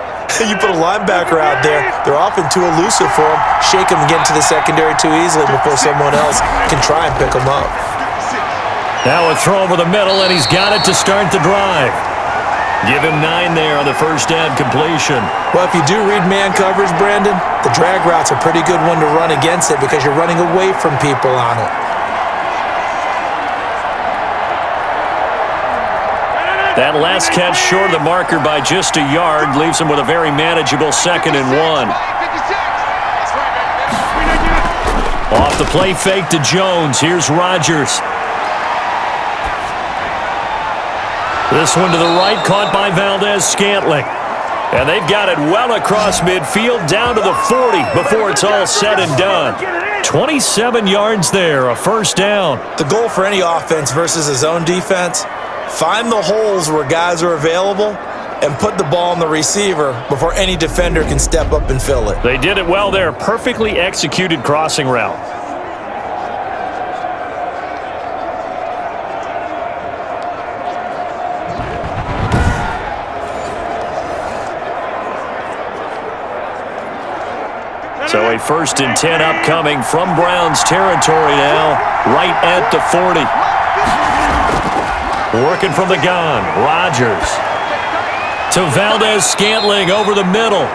you put a linebacker out there, they're often too elusive for them. Shake them and get into the secondary too easily before someone else can try and pick them up. Now a throw over the middle, and he's got it to start the drive. Give him 9 there on the 1st down completion. Well, if you do read man coverage, Brandon, the drag route's a pretty good one to run against it because you're running away from people on it. That last catch short of the marker by just a yard leaves him with a very manageable 2nd and 1. Off the play fake to Jones. Here's Rodgers. This one to the right, caught by Valdez-Scantling. And they've got it well across midfield, down to the 40 before it's all said and done. 27 yards there, a 1st down. The goal for any offense versus his own defense, find the holes where guys are available and put the ball on the receiver before any defender can step up and fill it. They did it well there. Perfectly executed crossing route. So a 1st and 10 upcoming from Browns territory now, right at the 40. Working from the gun, Rodgers to Valdez-Scantling over the middle.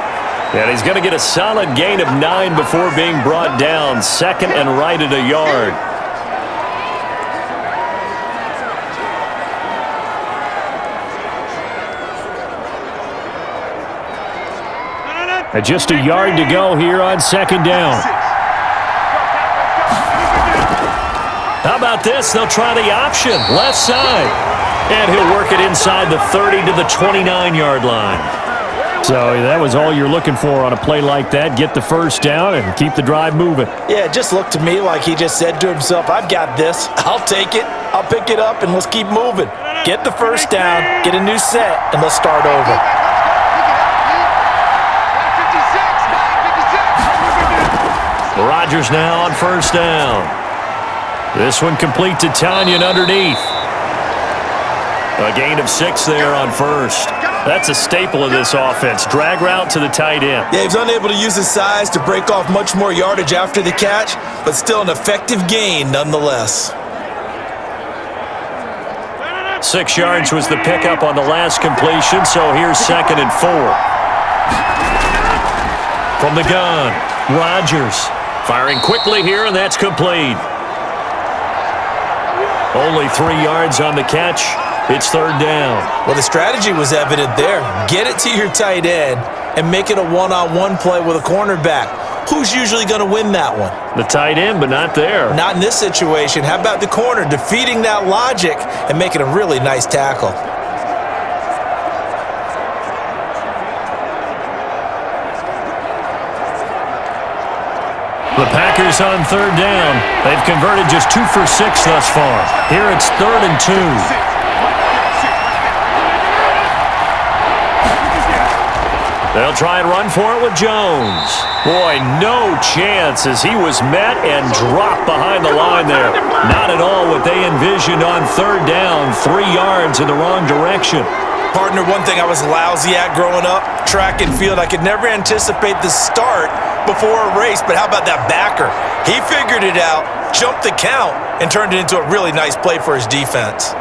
And he's going to get a solid gain of 9 before being brought down. 2nd and right at a yard. And just a yard to go here on second down. How about this? They'll try the option, left side. And he'll work it inside the 30 to the 29-yard line. So that was all you're looking for on a play like that. Get the first down and keep the drive moving. Yeah, it just looked to me like he just said to himself, I've got this. I'll take it. I'll pick it up, and let's keep moving. Get the first down, get a new set, and let's start over. Rodgers now on first down. This one complete to Tanyan underneath. A gain of 6 there on first. That's a staple of this offense. Drag route to the tight end. Yeah, he was unable to use his size to break off much more yardage after the catch, but still an effective gain nonetheless. 6 yards was the pickup on the last completion, so here's 2nd and 4. From the gun, Rodgers firing quickly here, and that's complete. Only 3 yards on the catch. It's 3rd down. Well, the strategy was evident there. Get it to your tight end and make it a one-on-one play with a cornerback. Who's usually going to win that one? The tight end, but not there. Not in this situation. How about the corner defeating that logic and making a really nice tackle? The Packers on 3rd down. They've converted just 2 for 6 thus far. Here it's 3rd and 2. They'll try and run for it with Jones. Boy, no chance as he was met and dropped behind the line there. Not at all what they envisioned on 3rd down. 3 yards in the wrong direction. Partner, one thing I was lousy at growing up, track and field, I could never anticipate the start before a race, but how about that backer? He figured it out, jumped the count, and turned it into a really nice play for his defense.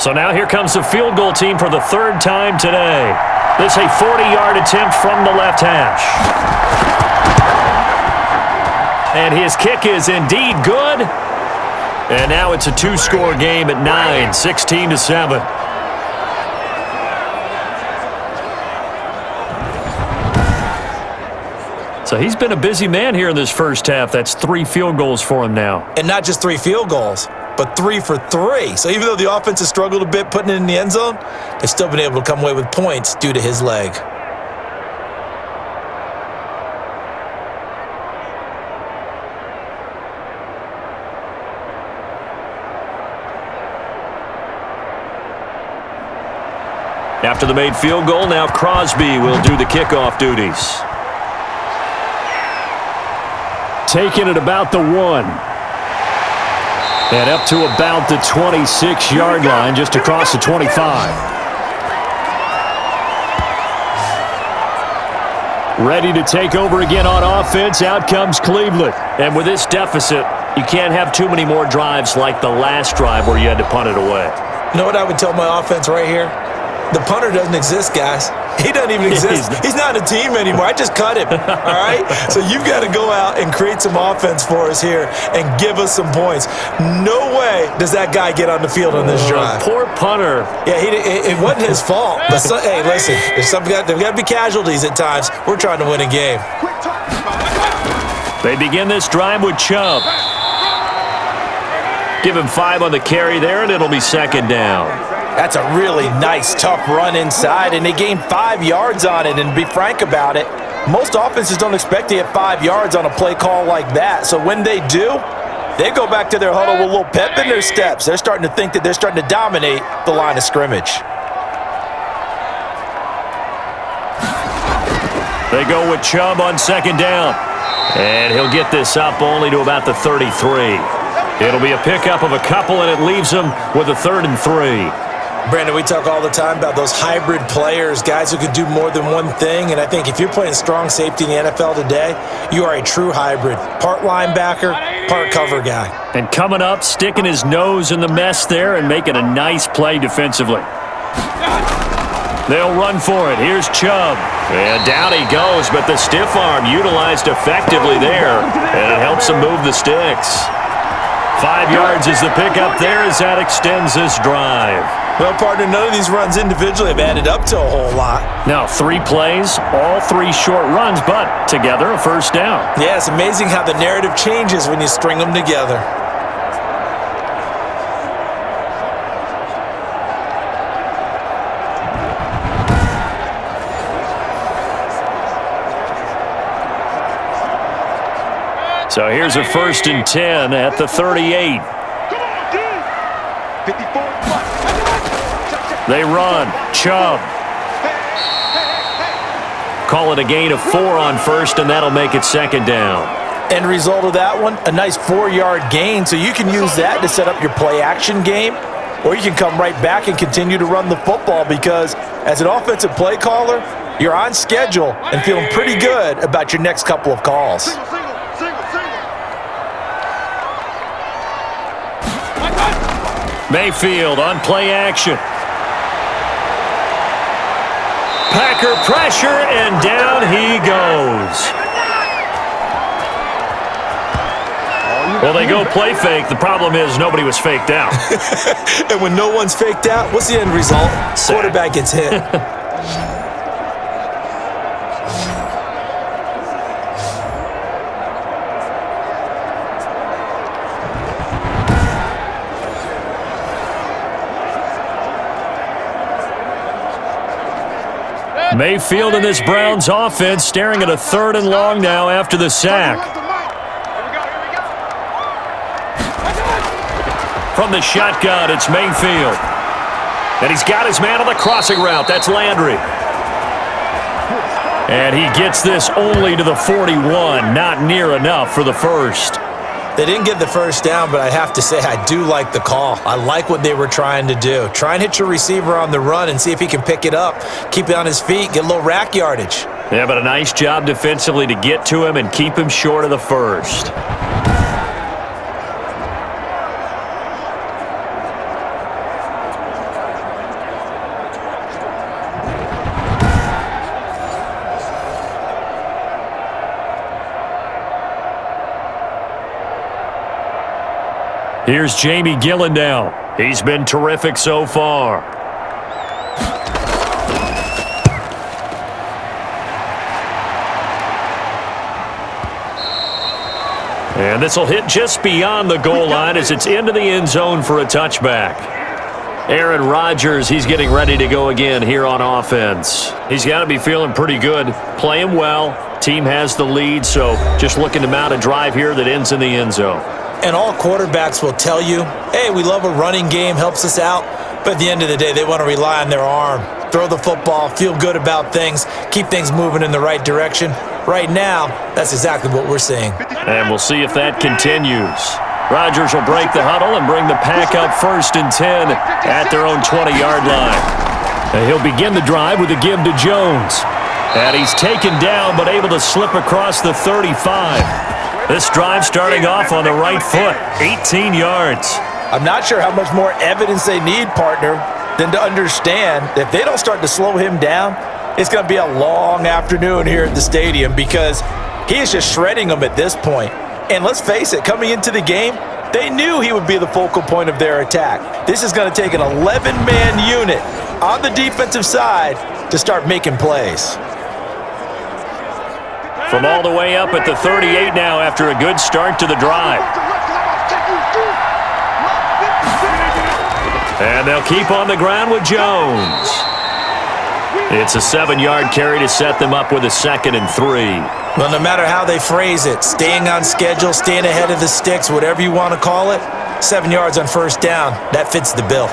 So now here comes the field goal team for the 3rd time today. This a 40-yard attempt from the left hash. And his kick is indeed good. And now it's a 2-score game at 9, 16-7. So he's been a busy man here in this first half. That's 3 field goals for him now. And not just 3 field goals, but 3 for 3. So even though the offense has struggled a bit putting it in the end zone, they've still been able to come away with points due to his leg. After the made field goal, now Crosby will do the kickoff duties. Taking it about the 1. And up to about the 26-yard line, just across the 25. Ready to take over again on offense. Out comes Cleveland. And with this deficit, you can't have too many more drives like the last drive where you had to punt it away. You know what I would tell my offense right here? The punter doesn't exist, guys. He doesn't even exist. He's not a team anymore. I just cut him, all right? So you've got to go out and create some offense for us here and give us some points. No way does that guy get on the field on this drive. Poor punter. Yeah, it wasn't his fault. But hey, listen, there's got to be casualties at times. We're trying to win a game. They begin this drive with Chubb. Give him 5 on the carry there, and it'll be 2nd down. That's a really nice, tough run inside, and they gained 5 yards on it. And to be frank about it, most offenses don't expect to get 5 yards on a play call like that. So when they do, they go back to their huddle with a little pep in their steps. They're starting to think that they're starting to dominate the line of scrimmage. They go with Chubb on 2nd down. And he'll get this up only to about the 33. It'll be a pickup of a couple, and it leaves him with a 3rd and 3. Brandon, we talk all the time about those hybrid players, guys who could do more than one thing. And I think if you're playing strong safety in the NFL today, you are a true hybrid. Part linebacker, part cover guy. And coming up, sticking his nose in the mess there and making a nice play defensively. They'll run for it. Here's Chubb. And down he goes, but the stiff arm utilized effectively there. And it helps him move the sticks. 5 yards is the pickup there as that extends this drive. Well, partner, none of these runs individually have added up to a whole lot. Now, 3 plays, all 3 short runs, but together a first down. Yeah, it's amazing how the narrative changes when you string them together. So here's a 1st and 10 at the 38. They run. Chubb. Call it a gain of 4 on first, and that'll make it 2nd down. End result of that one, a nice 4-yard gain, so you can use that to set up your play-action game, or you can come right back and continue to run the football because as an offensive play caller, you're on schedule and feeling pretty good about your next couple of calls. Mayfield on play action. Packer pressure, and down he goes. Well, they go play fake. The problem is nobody was faked out. And when no one's faked out, what's the end result? Quarterback gets hit. Mayfield in this Browns offense staring at a 3rd and long now after the sack. From the shotgun, it's Mayfield. And he's got his man on the crossing route. That's Landry. And he gets this only to the 41. Not near enough for the first. They didn't get the first down, but I have to say I do like the call. I like what they were trying to do. Try and hit your receiver on the run and see if he can pick it up, keep it on his feet, get a little rack yardage. Yeah, but a nice job defensively to get to him and keep him short of the first. Here's Jamie Gillen now. He's been terrific so far. And this will hit just beyond the goal line as it's into the end zone for a touchback. Aaron Rodgers, he's getting ready to go again here on offense. He's got to be feeling pretty good, playing well. Team has the lead, so just looking to mount a drive here that ends in the end zone. And all quarterbacks will tell you, hey, we love a running game, helps us out. But at the end of the day, they want to rely on their arm. Throw the football, feel good about things, keep things moving in the right direction. Right now, that's exactly what we're seeing. And we'll see if that continues. Rodgers will break the huddle and bring the pack up 1st and 10 at their own 20-yard line. And he'll begin the drive with a give to Jones. And he's taken down but able to slip across the 35. This drive starting off on the right foot, 18 yards. I'm not sure how much more evidence they need, partner, than to understand that if they don't start to slow him down, it's going to be a long afternoon here at the stadium because he is just shredding them at this point. And let's face it, coming into the game, they knew he would be the focal point of their attack. This is going to take an 11-man unit on the defensive side to start making plays. From all the way up at the 38 now after a good start to the drive. And they'll keep on the ground with Jones. It's a 7-yard carry to set them up with a 2nd and 3. Well, no matter how they phrase it, staying on schedule, staying ahead of the sticks, whatever you want to call it, 7 yards on first down, that fits the bill.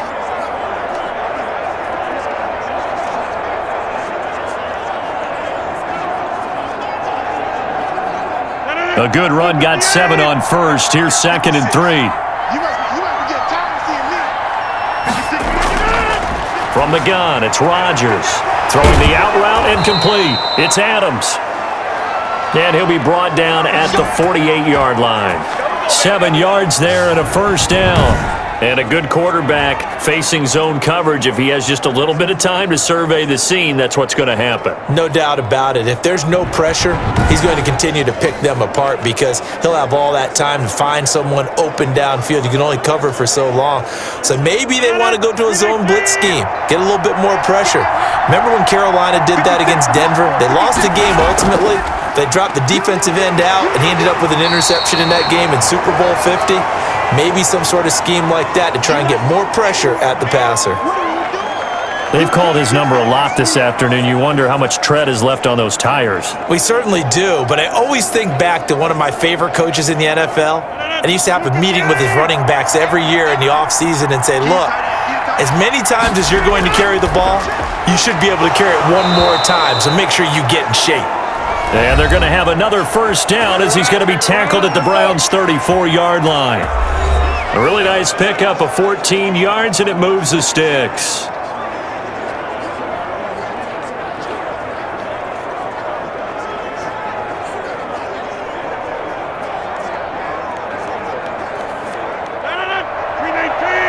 A good run got 7 on first. Here's 2nd and 3. From the gun, it's Rodgers. Throwing the out route incomplete. It's Adams. And he'll be brought down at the 48-yard line. 7 yards there and a first down. And a good quarterback facing zone coverage, if he has just a little bit of time to survey the scene, that's what's going to happen. No doubt about it. If there's no pressure, he's going to continue to pick them apart because he'll have all that time to find someone open downfield. You can only cover for so long. So maybe they want to go to a zone blitz scheme, get a little bit more pressure. Remember when Carolina did that against Denver? They lost the game ultimately. They dropped the defensive end out, and he ended up with an interception in that game in Super Bowl 50. Maybe some sort of scheme like that to try and get more pressure at the passer. They've called his number a lot this afternoon. You wonder how much tread is left on those tires. We certainly do, but I always think back to one of my favorite coaches in the NFL, and he used to have a meeting with his running backs every year in the offseason and say, look, as many times as you're going to carry the ball, you should be able to carry it one more time, so make sure you get in shape. And they're going to have another first down as he's going to be tackled at the Browns' 34-yard line. A really nice pickup of 14 yards, and it moves the sticks.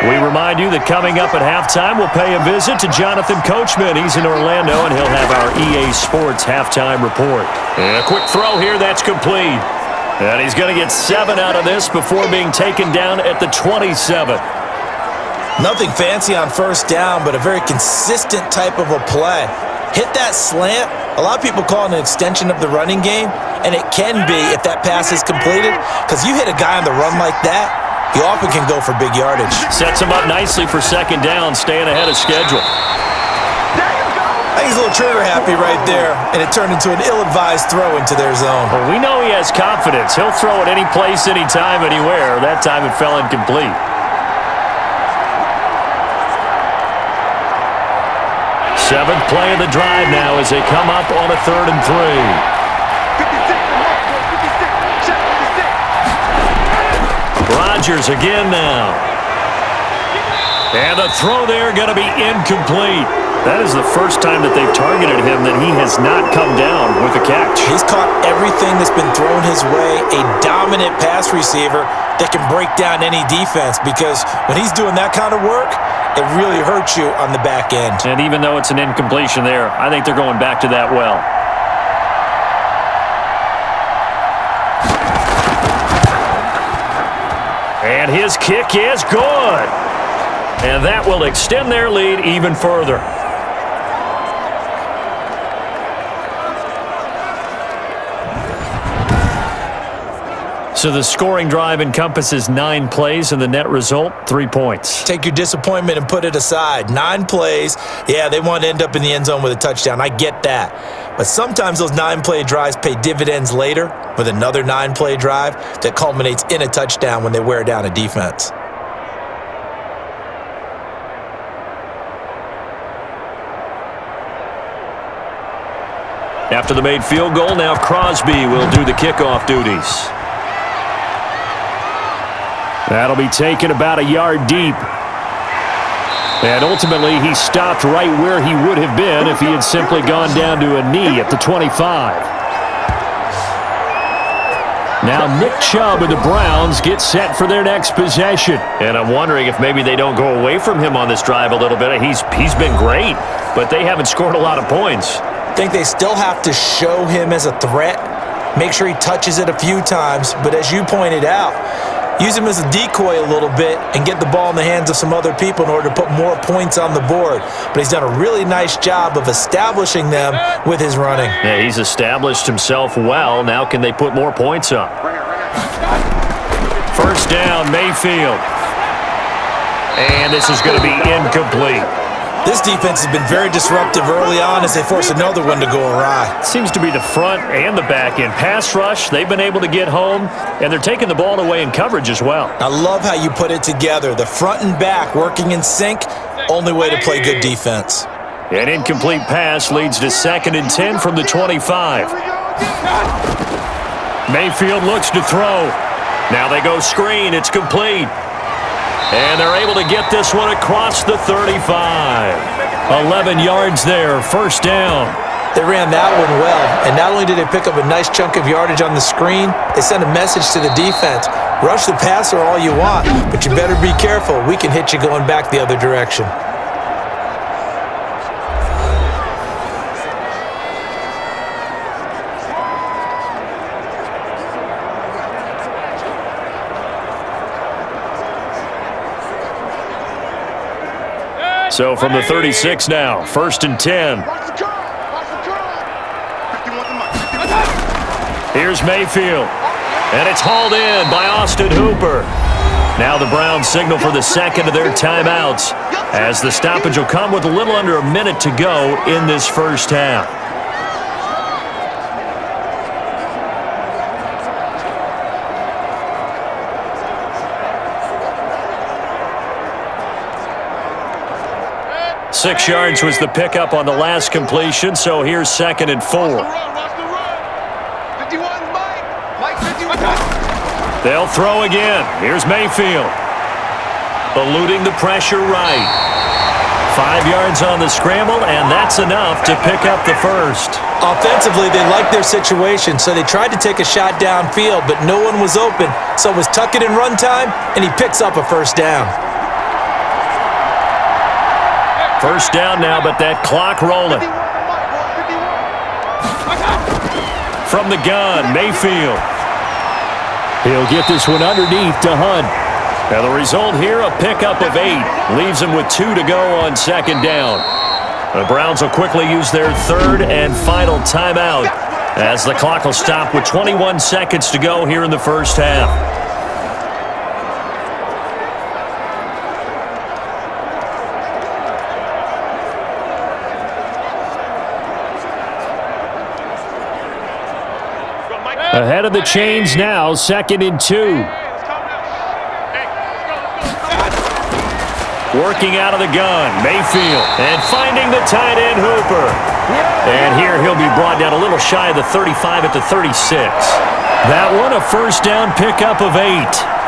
We remind you that coming up at halftime, we'll pay a visit to Jonathan Coachman. He's in Orlando, and he'll have our EA Sports halftime report. And a quick throw here, that's complete. And he's going to get 7 out of this before being taken down at the 27. Nothing fancy on first down, but a very consistent type of a play. Hit that slant. A lot of people call it an extension of the running game, and it can be if that pass is completed, because you hit a guy on the run like that, he often can go for big yardage. Sets him up nicely for second down, staying ahead of schedule. I think he's a little trigger happy right there, and it turned into an ill-advised throw into their zone. Well, we know he has confidence. He'll throw it any place, anytime, anywhere. That time it fell incomplete. Seventh play of the drive now as they come up on a 3rd and 3. Rodgers again now. And the throw there going to be incomplete. That is the first time that they've targeted him that he has not come down with a catch. He's caught everything that's been thrown his way. A dominant pass receiver that can break down any defense, because when he's doing that kind of work, it really hurts you on the back end. And even though it's an incompletion there, I think they're going back to that well. And his kick is good. And that will extend their lead even further. So the scoring drive encompasses 9 plays, and the net result, 3 points. Take your disappointment and put it aside. 9 plays. Yeah, they want to end up in the end zone with a touchdown. I get that. But sometimes those 9-play drives pay dividends later with another 9-play drive that culminates in a touchdown when they wear down a defense. After the made field goal, now Crosby will do the kickoff duties. That'll be taken about a yard deep. And ultimately, he stopped right where he would have been if he had simply gone down to a knee at the 25. Now Nick Chubb of the Browns gets set for their next possession. And I'm wondering if maybe they don't go away from him on this drive a little bit. He's been great, but they haven't scored a lot of points. I think they still have to show him as a threat. Make sure he touches it a few times. But as you pointed out, use him as a decoy a little bit and get the ball in the hands of some other people in order to put more points on the board. But he's done a really nice job of establishing them with his running. Yeah, he's established himself well. Now can they put more points up? First down, Mayfield. And this is going to be incomplete. This defense has been very disruptive early on as they force another one to go awry. Seems to be the front and the back end. Pass rush, they've been able to get home, and they're taking the ball away in coverage as well. I love how you put it together. The front and back working in sync, only way to play good defense. An incomplete pass leads to 2nd and 10 from the 25. Mayfield looks to throw. Now they go screen. It's complete. And they're able to get this one across the 35. 11 yards there, first down. They ran that one well, and not only did they pick up a nice chunk of yardage on the screen, they sent a message to the defense. Rush the passer all you want, but you better be careful. We can hit you going back the other direction. So from the 36 now, 1st and 10. Here's Mayfield. And it's hauled in by Austin Hooper. Now the Browns signal for the second of their timeouts, as the stoppage will come with a little under a minute to go in this first half. Six yards was the pickup on the last completion, so here's 2nd and 4. They'll throw again. Here's Mayfield. Eluding the pressure right. 5 yards on the scramble, and that's enough to pick up the first. Offensively, they liked their situation, so they tried to take a shot downfield, but no one was open, so it was tuck it in run time, and he picks up a first down. First down now, but that clock rolling. From the gun, Mayfield. He'll get this one underneath to Hunt. Now the result here, a pickup of 8. Leaves him with 2 to go on 2nd down. The Browns will quickly use their 3rd and final timeout, as the clock will stop with 21 seconds to go here in the first half. Ahead of the chains now, 2nd and 2. Working out of the gun, Mayfield, and finding the tight end, Hooper. And here he'll be brought down a little shy of the 35 at the 36. That one, a first down pickup of 8.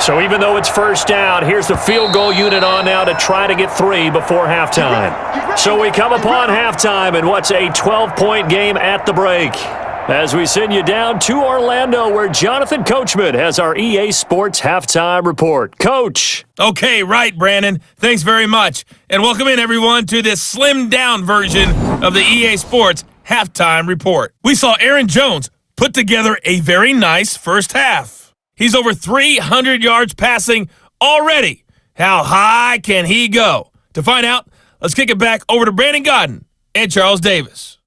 So even though it's first down, here's the field goal unit on now to try to get 3 before halftime. So we come upon halftime in what's a 12-point game at the break, as we send you down to Orlando, where Jonathan Coachman has our EA Sports Halftime Report. Coach. Okay, right, Brandon. Thanks very much. And welcome in, everyone, to this slimmed-down version of the EA Sports Halftime Report. We saw Aaron Jones put together a very nice first half. He's over 300 yards passing already. How high can he go? To find out, let's kick it back over to Brandon Godden and Charles Davis.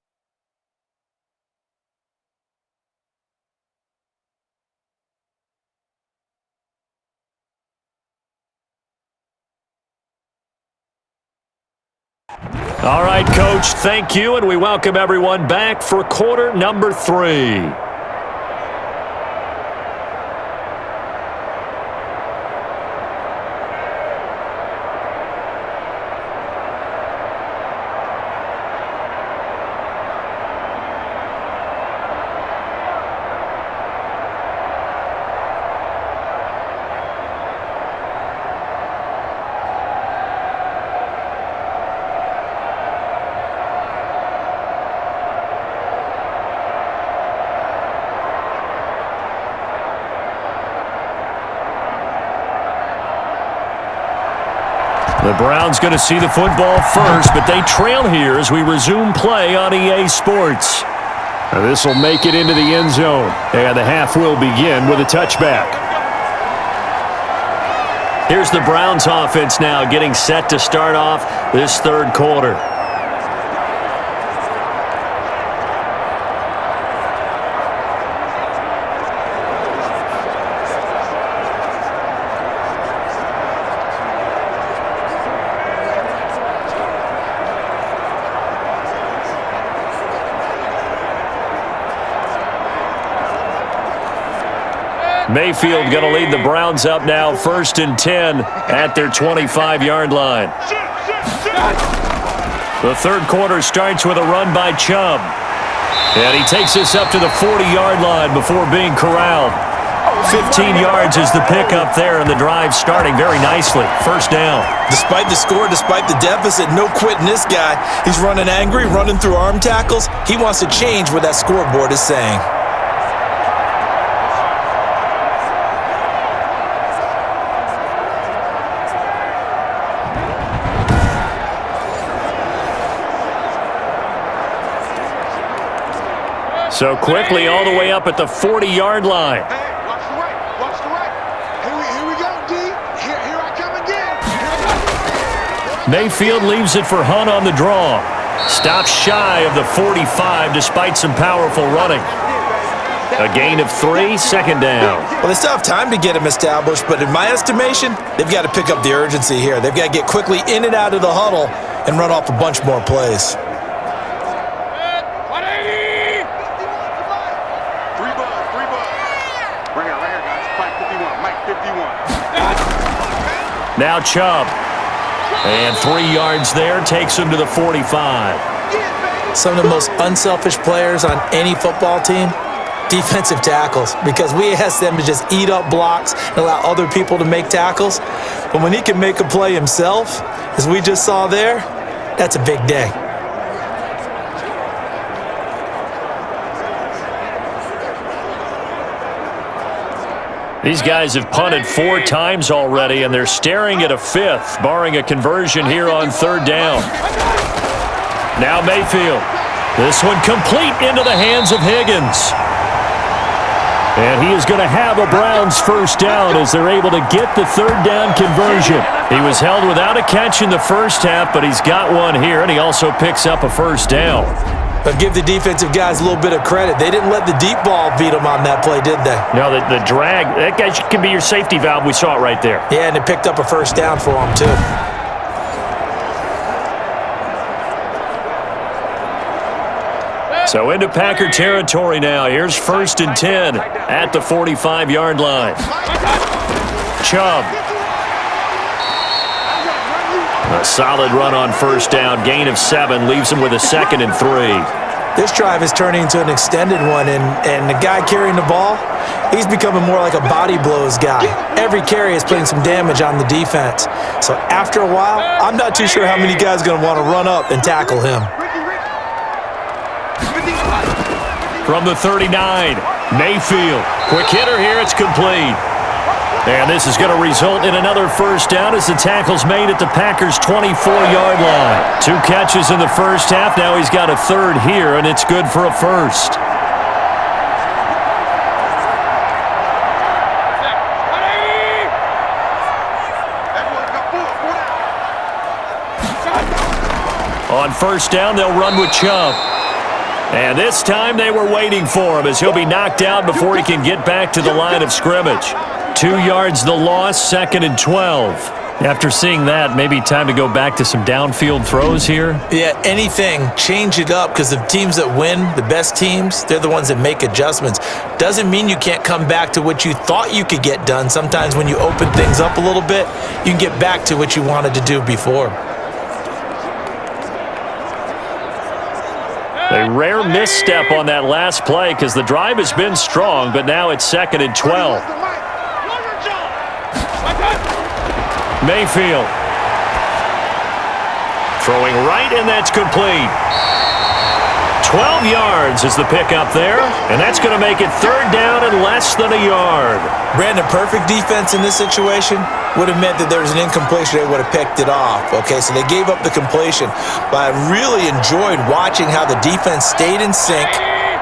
All right, Coach, thank you, and we welcome everyone back for quarter number 3. The Browns going to see the football first, but they trail here as we resume play on EA Sports. This will make it into the end zone, and the half will begin with a touchback. Here's the Browns offense now getting set to start off this third quarter. Mayfield going to lead the Browns up now, 1st and 10 at their 25-yard line. The third quarter starts with a run by Chubb. And he takes this up to the 40-yard line before being corralled. 15 yards is the pickup there, and the drive starting very nicely. First down. Despite the score, despite the deficit, no quitting this guy. He's running angry, running through arm tackles. He wants to change what that scoreboard is saying. So quickly all the way up at the 40-yard line. Hey, watch the right, watch the right. Here we go, D. Here I come again. Mayfield leaves it for Hunt on the draw. Stops shy of the 45 despite some powerful running. A gain of 3, second down. Well, they still have time to get him established, but in my estimation, they've got to pick up the urgency here. They've got to get quickly in and out of the huddle and run off a bunch more plays. Now Chubb. And 3 yards there, takes him to the 45. Some of the most unselfish players on any football team, defensive tackles, because we ask them to just eat up blocks and allow other people to make tackles. But when he can make a play himself, as we just saw there, that's a big day. These guys have punted 4 times already, and they're staring at a 5th, barring a conversion here on third down. Now Mayfield. This one complete into the hands of Higgins. And he is going to have a Browns first down as they're able to get the third down conversion. He was held without a catch in the first half, but he's got one here, and he also picks up a first down. But give the defensive guys a little bit of credit. They didn't let the deep ball beat them on that play, did they? No, the drag, that guy can be your safety valve. We saw it right there. Yeah, and they picked up a first down for him, too. So into Packer territory now. Here's 1st and 10 at the 45-yard line. Chubb. A solid run on first down. Gain of 7 leaves him with a 2nd and 3. This drive is turning into an extended one, and the guy carrying the ball, he's becoming more like a body blows guy. Every carry is putting some damage on the defense. So after a while, I'm not too sure how many guys are going to want to run up and tackle him. From the 39, Mayfield. Quick hitter here, it's complete. And this is going to result in another first down as the tackle's made at the Packers' 24-yard line. 2 catches in the first half. Now he's got a 3rd here, and it's good for a first. On first down, they'll run with Chubb. And this time they were waiting for him as he'll be knocked out before he can get back to the line of scrimmage. 2 yards the loss, 2nd and 12. After seeing that, maybe time to go back to some downfield throws here. Yeah, anything. Change it up, because the teams that win, the best teams, they're the ones that make adjustments. Doesn't mean you can't come back to what you thought you could get done. Sometimes when you open things up a little bit, you can get back to what you wanted to do before. A rare misstep on that last play because the drive has been strong, but now it's 2nd and 12. Mayfield. Throwing right, and that's complete. 12 yards is the pickup there, and that's going to make it third down and less than a yard. Brandon, perfect defense in this situation would have meant that there was an incompletion. They would have picked it off. Okay, so they gave up the completion. But I really enjoyed watching how the defense stayed in sync,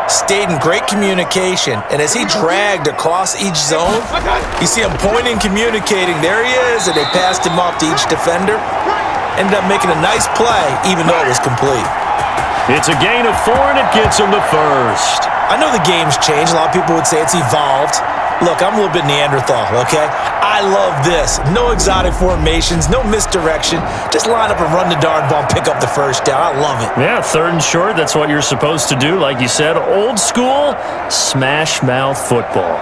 stayed in great communication. And as he dragged across each zone, you see him pointing, communicating. There he is, and they passed him off to each defender. Ended up making a nice play, even though it was complete. It's a gain of 4, and it gets him the first. I know the game's changed. A lot of people would say it's evolved. Look, I'm a little bit Neanderthal, okay? I love this. No exotic formations, no misdirection. Just line up and run the darn ball and pick up the first down. I love it. Yeah, 3rd and short, that's what you're supposed to do. Like you said, old school, smash mouth football.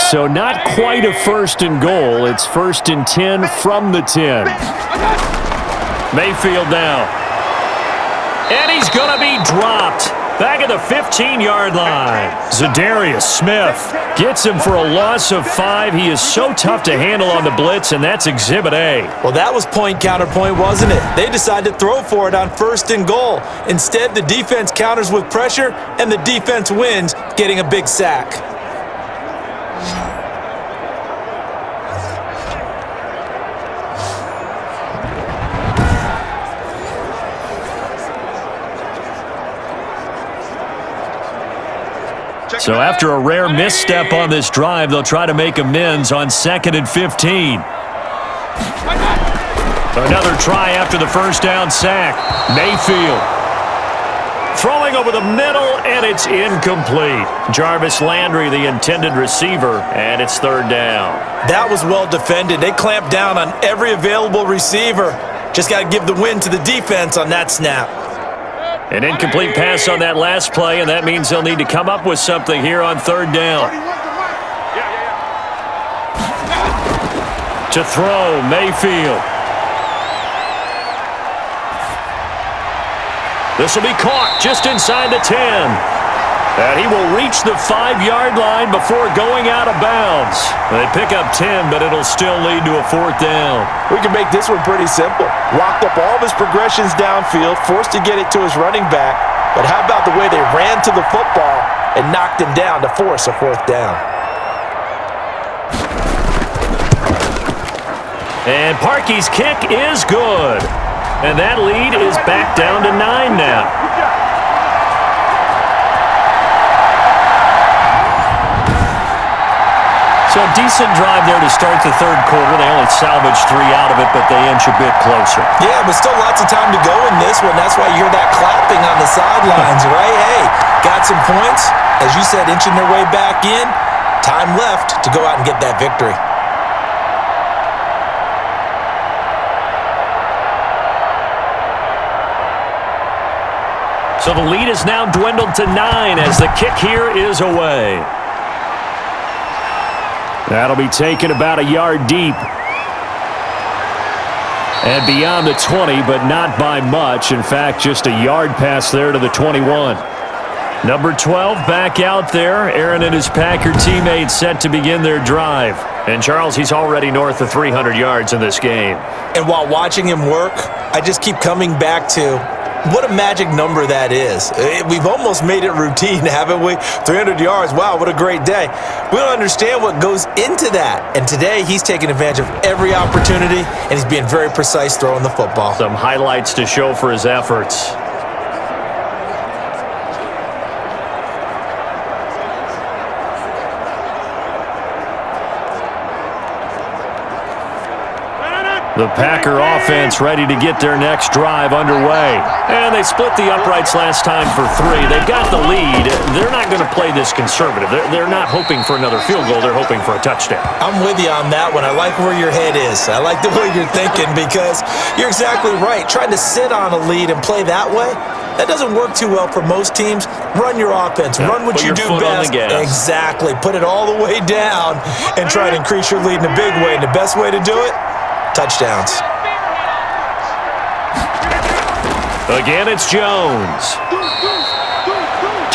So not quite a 1st and goal. It's 1st and 10 from the 10. Mayfield now. And he's going to be dropped. Back at the 15-yard line. Zadarius Smith gets him for a loss of 5. He is so tough to handle on the blitz, and that's Exhibit A. Well, that was point counterpoint, wasn't it? They decided to throw for it on 1st and goal. Instead, the defense counters with pressure, and the defense wins, getting a big sack. So after a rare misstep on this drive, they'll try to make amends on 2nd and 15. Another try after the first down sack. Mayfield throwing over the middle, and it's incomplete. Jarvis Landry, the intended receiver, and it's 3rd down. That was well defended. They clamped down on every available receiver. Just got to give the win to the defense on that snap. An incomplete pass on that last play, and that means they'll need to come up with something here on 3rd down. To throw, Mayfield. This will be caught just inside the 10. And he will reach the 5-yard line before going out of bounds. They pick up 10, but it'll still lead to a 4th down. We can make this one pretty simple. Locked up all of his progressions downfield, forced to get it to his running back. But how about the way they ran to the football and knocked him down to force a 4th down? And Parkey's kick is good. And that lead is back down to 9 now. So a decent drive there to start the 3rd quarter. They only salvaged 3 out of it, but they inch a bit closer. Yeah, but still lots of time to go in this one. That's why you hear that clapping on the sidelines, right? Hey, got some points. As you said, inching their way back in. Time left to go out and get that victory. So the lead is now dwindled to 9 as the kick here is away. That'll be taken about a yard deep. And beyond the 20, but not by much. In fact, just a yard pass there to the 21. Number 12 back out there. Aaron and his Packer teammates set to begin their drive. And Charles, he's already north of 300 yards in this game. And while watching him work, I just keep coming back to what a magic number that is. We've almost made it routine, haven't we? 300 yards, wow, what a great day. We don't understand what goes into that. And today, he's taking advantage of every opportunity, and he's being very precise throwing the football. Some highlights to show for his efforts. The Packer offense ready to get their next drive underway. And they split the uprights last time for 3. They've got the lead. They're not going to play this conservative. They're not hoping for another field goal. They're hoping for a touchdown. I'm with you on that one. I like where your head is. I like the way you're thinking because you're exactly right. Trying to sit on a lead and play that way, that doesn't work too well for most teams. Run your offense. Run what you do best. Exactly. Put it all the way down and try to increase your lead in a big way. And the best way to do it? Touchdowns. Again, it's Jones.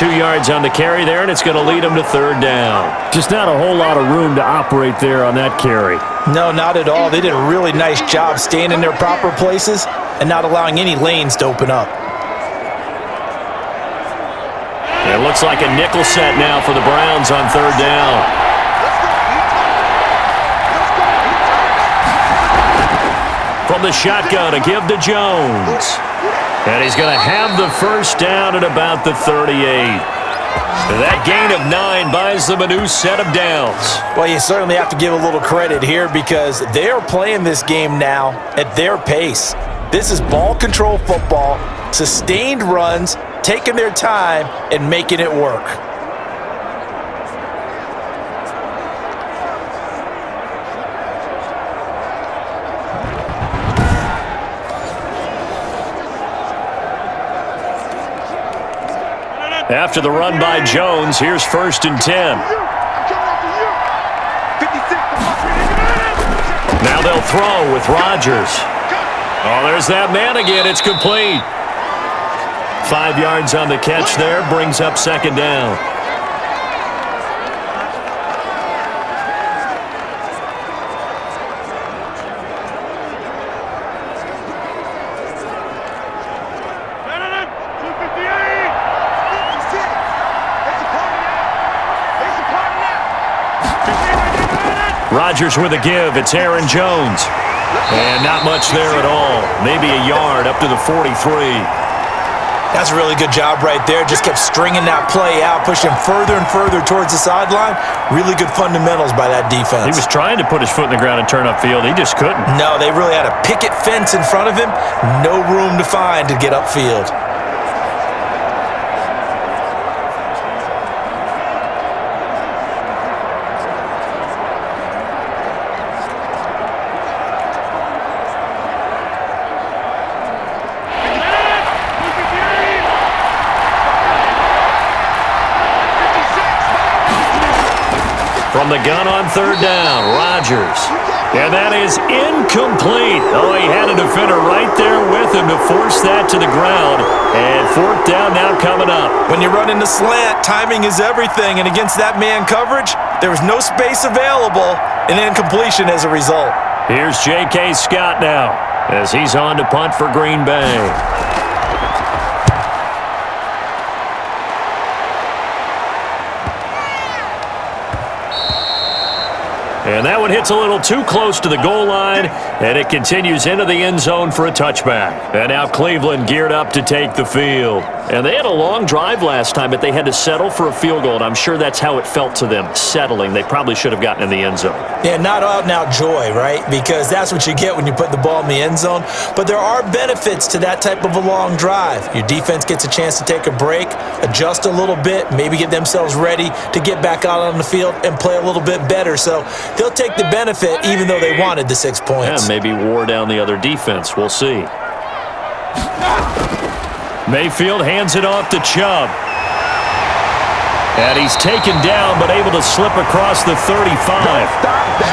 2 yards on the carry there, and it's going to lead him to 3rd down. Just not a whole lot of room to operate there on that carry. No, not at all. They did a really nice job staying in their proper places and not allowing any lanes to open up. It looks like a nickel set now for the Browns on 3rd down. From the shotgun, a give to Jones. And he's going to have the first down at about the 38. That gain of 9 buys them a new set of downs. Well, you certainly have to give a little credit here because they are playing this game now at their pace. This is ball control football, sustained runs, taking their time, and making it work. After the run by Jones, here's 1st and 10. Now they'll throw with Rodgers. Oh, there's that man again. It's complete. 5 yards on the catch there. Brings up second down. Rodgers with a give. It's Aaron Jones. And not much there at all. Maybe a yard up to the 43. That's a really good job right there. Just kept stringing that play out, pushing further and further towards the sideline. Really good fundamentals by that defense. He was trying to put his foot in the ground and turn upfield. He just couldn't. No, they really had a picket fence in front of him. No room to find to get upfield. From the gun on third down, Rodgers. And that is incomplete. Oh, he had a defender right there with him to force that to the ground. And fourth down now coming up. When you run into slant, timing is everything. And against that man coverage, there was no space available, and incompletion as a result. Here's J.K. Scott now as he's on to punt for Green Bay. And that one hits a little too close to the goal line, and it continues into the end zone for a touchback. And now Cleveland geared up to take the field. And they had a long drive last time, but they had to settle for a field goal, and I'm sure that's how it felt to them, settling. They probably should have gotten in the end zone. Yeah, not out-and-out joy, right? Because that's what you get when you put the ball in the end zone. But there are benefits to that type of a long drive. Your defense gets a chance to take a break, adjust a little bit, maybe get themselves ready to get back out on the field and play a little bit better. So they'll take the benefit even though they wanted the 6 points. Yeah, maybe wore down the other defense. We'll see. Mayfield hands it off to Chubb. And he's taken down but able to slip across the 35.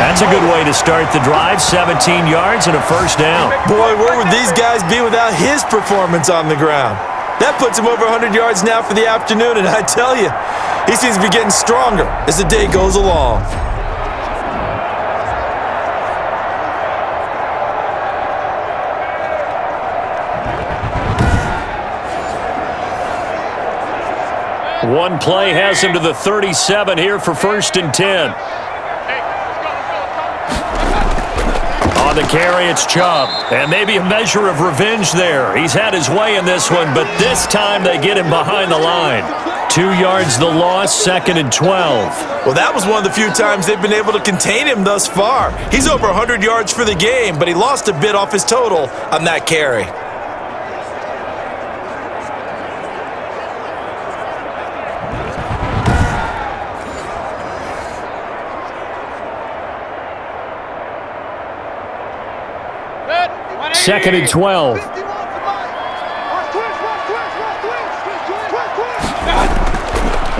That's a good way to start the drive. 17 yards and a first down. Boy, where would these guys be without his performance on the ground? That puts him over 100 yards now for the afternoon, and I tell you, he seems to be getting stronger as the day goes along. One play has him to the 37 here for 1st and 10. On the carry, it's Chubb. And maybe a measure of revenge there. He's had his way in this one, but this time they get him behind the line. 2 yards the loss, 2nd and 12. Well, that was one of the few times they've been able to contain him thus far. He's over 100 yards for the game, but he lost a bit off his total on that carry. Second and 12.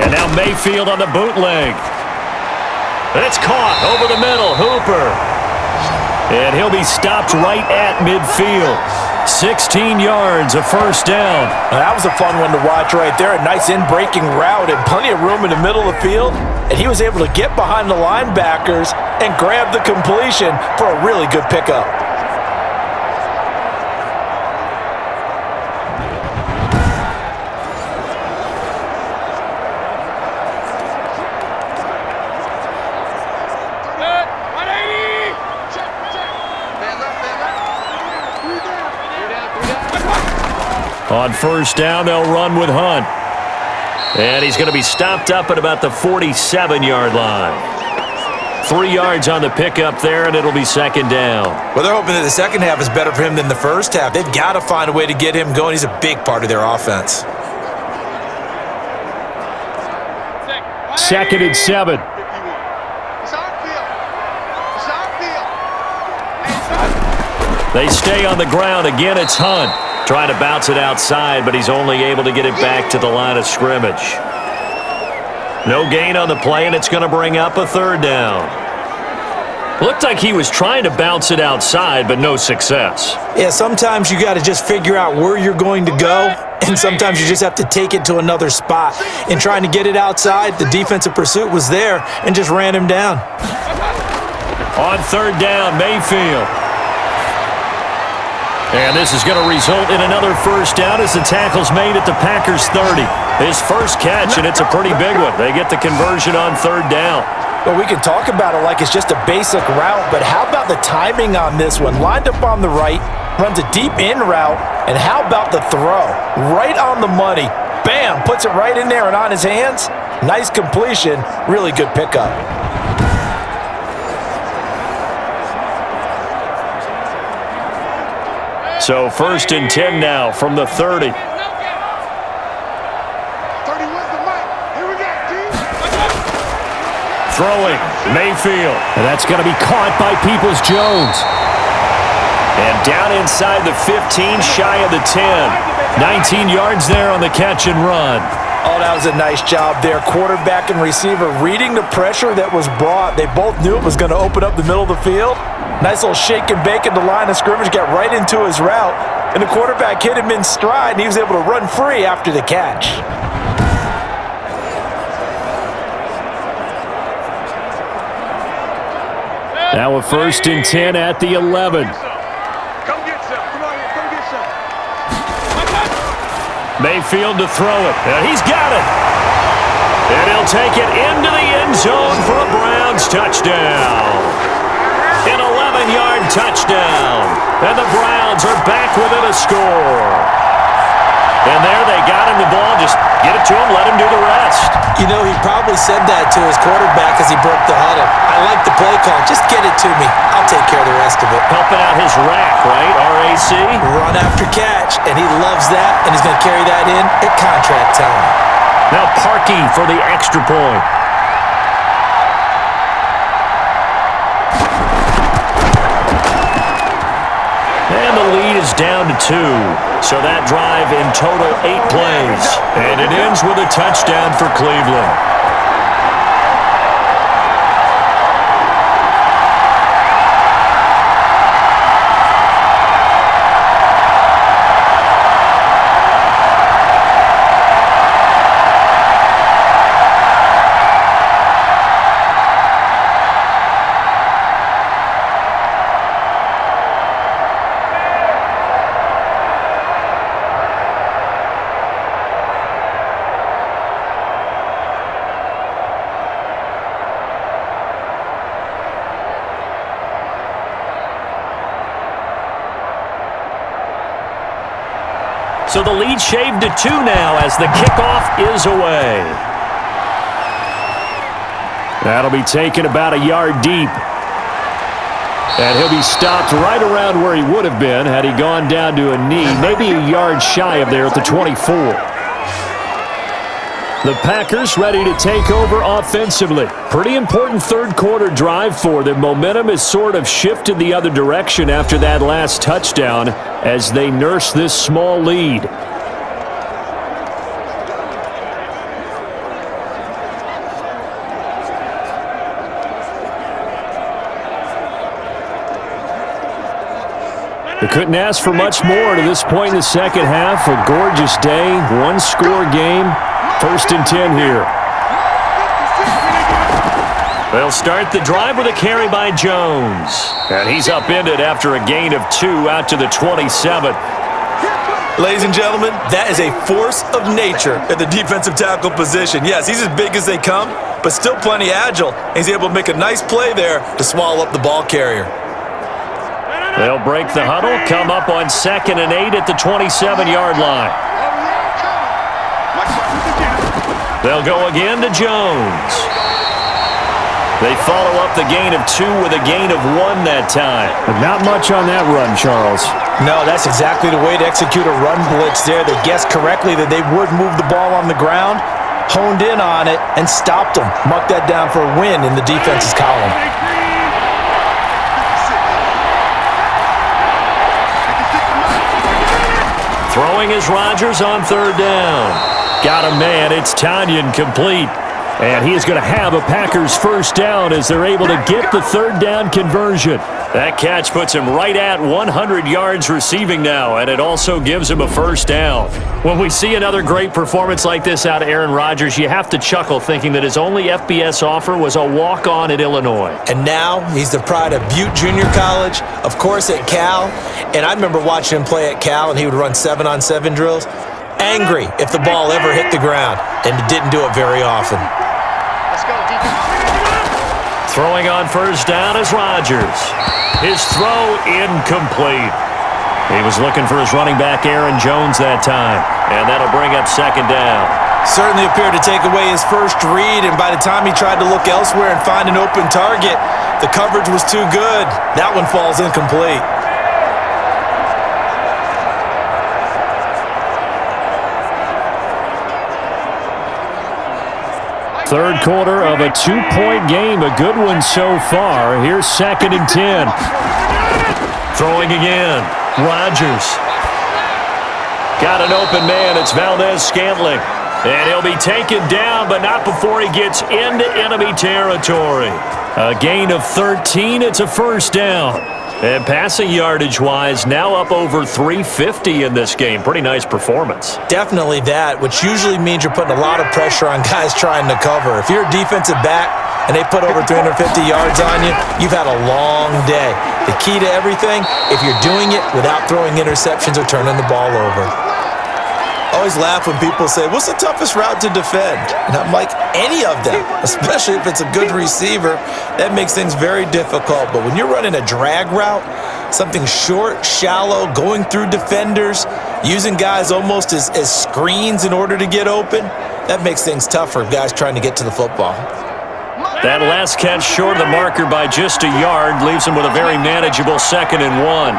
And now Mayfield on the bootleg. It's caught over the middle. Hooper. And he'll be stopped right at midfield. 16 yards, a first down. That was a fun one to watch right there. A nice in-breaking route and plenty of room in the middle of the field. And he was able to get behind the linebackers and grab the completion for a really good pickup. On first down, they'll run with Hunt. And he's going to be stopped up at about the 47-yard line. 3 yards on the pickup there, and it'll be second down. Well, they're hoping that the second half is better for him than the first half. They've got to find a way to get him going. He's a big part of their offense. 2nd and 7. They stay on the ground. Again, it's Hunt. Trying to bounce it outside, but he's only able to get it back to the line of scrimmage. No gain on the play, and it's going to bring up a third down. Looked like he was trying to bounce it outside, but no success. Yeah, sometimes you got to just figure out where you're going to go, and sometimes you just have to take it to another spot. In trying to get it outside, the defensive pursuit was there and just ran him down. On third down, Mayfield. And this is going to result in another first down as the tackle's made at the Packers' 30. His first catch, and it's a pretty big one. They get the conversion on third down. Well, we can talk about it like it's just a basic route, but how about the timing on this one? Lined up on the right, runs a deep in route, and how about the throw? Right on the money. Bam! Puts it right in there and on his hands. Nice completion. Really good pickup. So 1st and 10 now from the 30. 30 wins the mic. Here we go, D. Throwing, Mayfield. And that's going to be caught by Peoples-Jones. And down inside the 15, shy of the 10. 19 yards there on the catch and run. Oh, that was a nice job there. Quarterback and receiver reading the pressure that was brought. They both knew it was going to open up the middle of the field. Nice little shake and bake at the line of scrimmage, got right into his route. And the quarterback hit him in stride, and he was able to run free after the catch. Now a 1st and 10 at the 11. Come get some. Come on here. Come get some. Mayfield to throw it. And he's got it. And he'll take it into the end zone for a Browns touchdown. An 11-yard touchdown. And the Browns are back within a score. And there they got him the ball. Just get it to him, let him do the rest. You know, he probably said that to his quarterback as he broke the huddle. I like the play call. Just get it to me. I'll take care of the rest of it. Helping out his rack, right? RAC? Run after catch, and he loves that, and he's going to carry that in at contract time. Now Parkey for the extra point. And the lead is down to 2. So that drive in total 8 plays. And it ends with a touchdown for Cleveland. So the lead shaved to 2 now as the kickoff is away. That'll be taken about a yard deep. And he'll be stopped right around where he would have been had he gone down to a knee, maybe a yard shy of there at the 24. The Packers ready to take over offensively. Pretty important third-quarter drive for them. Momentum has sort of shifted the other direction after that last touchdown as they nurse this small lead. They couldn't ask for much more to this point in the second half. A gorgeous day, one-score game. 1st and 10 here. They'll start the drive with a carry by Jones. And he's upended after a gain of 2 out to the 27. Ladies and gentlemen, that is a force of nature at the defensive tackle position. Yes, he's as big as they come, but still plenty agile. He's able to make a nice play there to swallow up the ball carrier. They'll break the huddle, come up on 2nd and 8 at the 27-yard line. They'll go again to Jones. They follow up the gain of 2 with a gain of 1 that time. But not much on that run, Charles. No, that's exactly the way to execute a run blitz there. They guessed correctly that they would move the ball on the ground, honed in on it, and stopped them. Marked that down for a win in the defense's column. Throwing is Rodgers on 3rd down. Got a man. It's Tanyan complete. And he is going to have a Packers first down as they're able to get the third down conversion. That catch puts him right at 100 yards receiving now, and it also gives him a first down. When we see another great performance like this out of Aaron Rodgers, you have to chuckle thinking that his only FBS offer was a walk-on at Illinois. And now he's the pride of Butte Junior College, of course at Cal. And I remember watching him play at Cal, and he would run 7-on-7 drills. Angry if the ball ever hit the ground, and it didn't do it very often. Throwing on first down is Rodgers. His throw incomplete. He was looking for his running back Aaron Jones that time, and that'll bring up second down. Certainly appeared to take away his first read, and by the time he tried to look elsewhere and find an open target, the coverage was too good. That one falls incomplete. Third quarter of a two-point game, a good one so far. Here's 2nd and 10. Throwing again, Rodgers. Got an open man, it's Valdez-Scantling. And he'll be taken down, but not before he gets into enemy territory. A gain of 13, it's a first down. And passing yardage-wise, now up over 350 in this game. Pretty nice performance. Definitely that, which usually means you're putting a lot of pressure on guys trying to cover. If you're a defensive back and they put over 350 yards on you, you've had a long day. The key to everything, if you're doing it without throwing interceptions or turning the ball over. I always laugh when people say, what's the toughest route to defend? And I'm like, any of them, especially if it's a good receiver. That makes things very difficult. But when you're running a drag route, something short, shallow, going through defenders, using guys almost as screens in order to get open, that makes things tougher for guys trying to get to the football. That last catch short of the marker by just a yard leaves him with a very manageable 2nd and 1.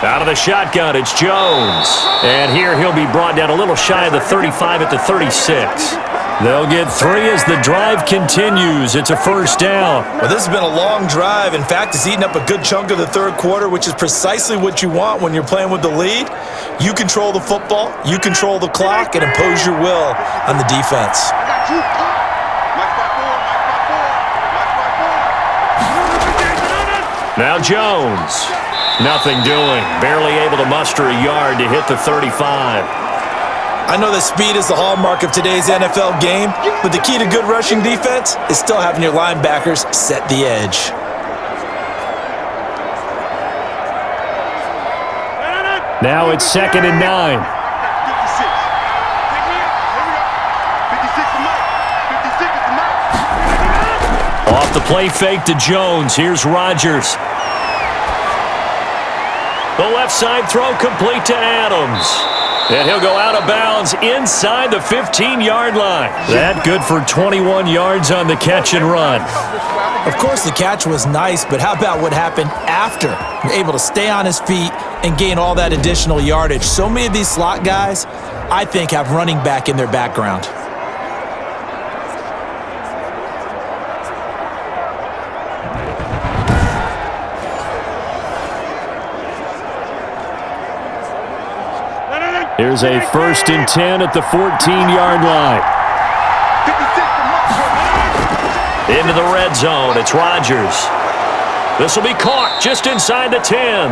Out of the shotgun, it's Jones. And here he'll be brought down a little shy of the 35 at the 36. They'll get 3 as the drive continues. It's a first down. Well, this has been a long drive. In fact, it's eaten up a good chunk of the third quarter, which is precisely what you want when you're playing with the lead. You control the football, you control the clock, and impose your will on the defense. Now Jones. Nothing doing. Barely able to muster a yard to hit the 35. I know that speed is the hallmark of today's NFL game, but the key to good rushing defense is still having your linebackers set the edge. Now it's 2nd and 9. Off the play fake to Jones. Here's Rodgers. The left side throw complete to Adams. And he'll go out of bounds inside the 15-yard line. That good for 21 yards on the catch and run. Of course, the catch was nice, but how about what happened after? Able to stay on his feet and gain all that additional yardage. So many of these slot guys, I think, have running back in their background. Here's a 1st and 10 at the 14-yard line. Into the red zone, it's Rodgers. This will be caught just inside the 10.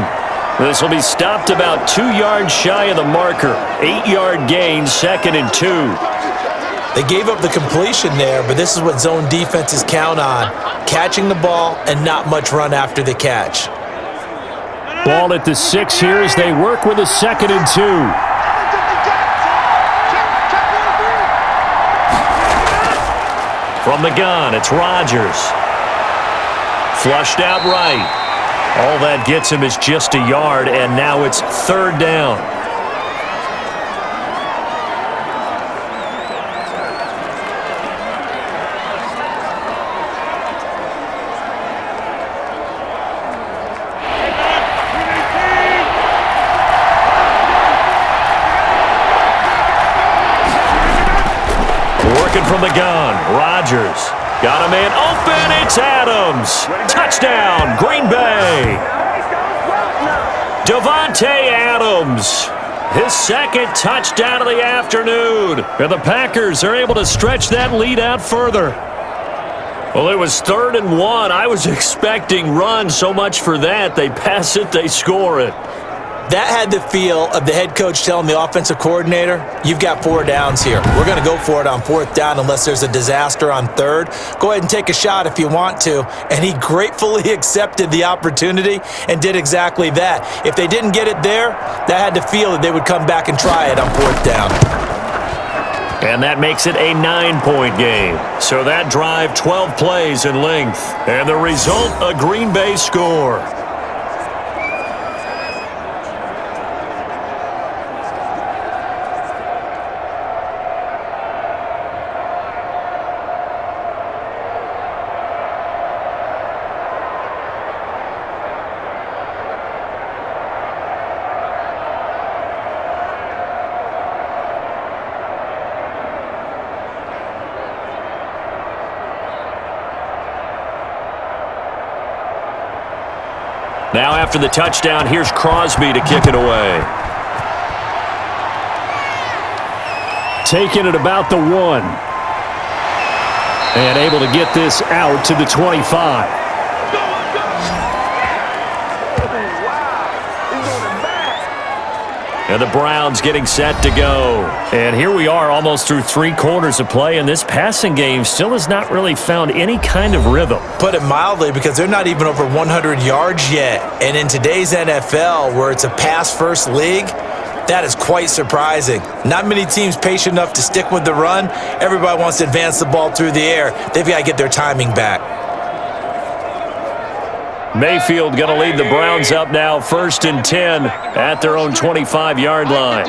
This will be stopped about 2 yards shy of the marker. 8-yard gain, 2nd and 2. They gave up the completion there, but this is what zone defenses count on. Catching the ball and not much run after the catch. Ball at the 6 here as they work with a 2nd and 2. From the gun, it's Rodgers. Flushed out right. All that gets him is just a yard, and now it's 3rd down. Working from the gun, Rodgers. Got a man open, it's Adams. Touchdown, Green Bay. Davante Adams. his second touchdown of the afternoon. And the Packers are able to stretch that lead out further. Well, it was 3rd and 1. I was expecting run, so much for that. They pass it, they score it. That had the feel of the head coach telling the offensive coordinator, you've got 4 downs here. We're going to go for it on 4th down unless there's a disaster on 3rd. Go ahead and take a shot if you want to. And he gratefully accepted the opportunity and did exactly that. If they didn't get it there, that had the feel that they would come back and try it on 4th down. And that makes it a 9-point game. So that drive, 12 plays in length. And the result, a Green Bay score. Now after the touchdown, here's Crosby to kick it away. Taking it about the 1. And able to get this out to the 25. And the Browns getting set to go. And here we are almost through 3 quarters of play, and this passing game still has not really found any kind of rhythm. Put it mildly, because they're not even over 100 yards yet. And in today's NFL, where it's a pass-first league, that is quite surprising. Not many teams patient enough to stick with the run. Everybody wants to advance the ball through the air. They've got to get their timing back. Mayfield going to lead the Browns up now, 1st and 10 at their own 25-yard line.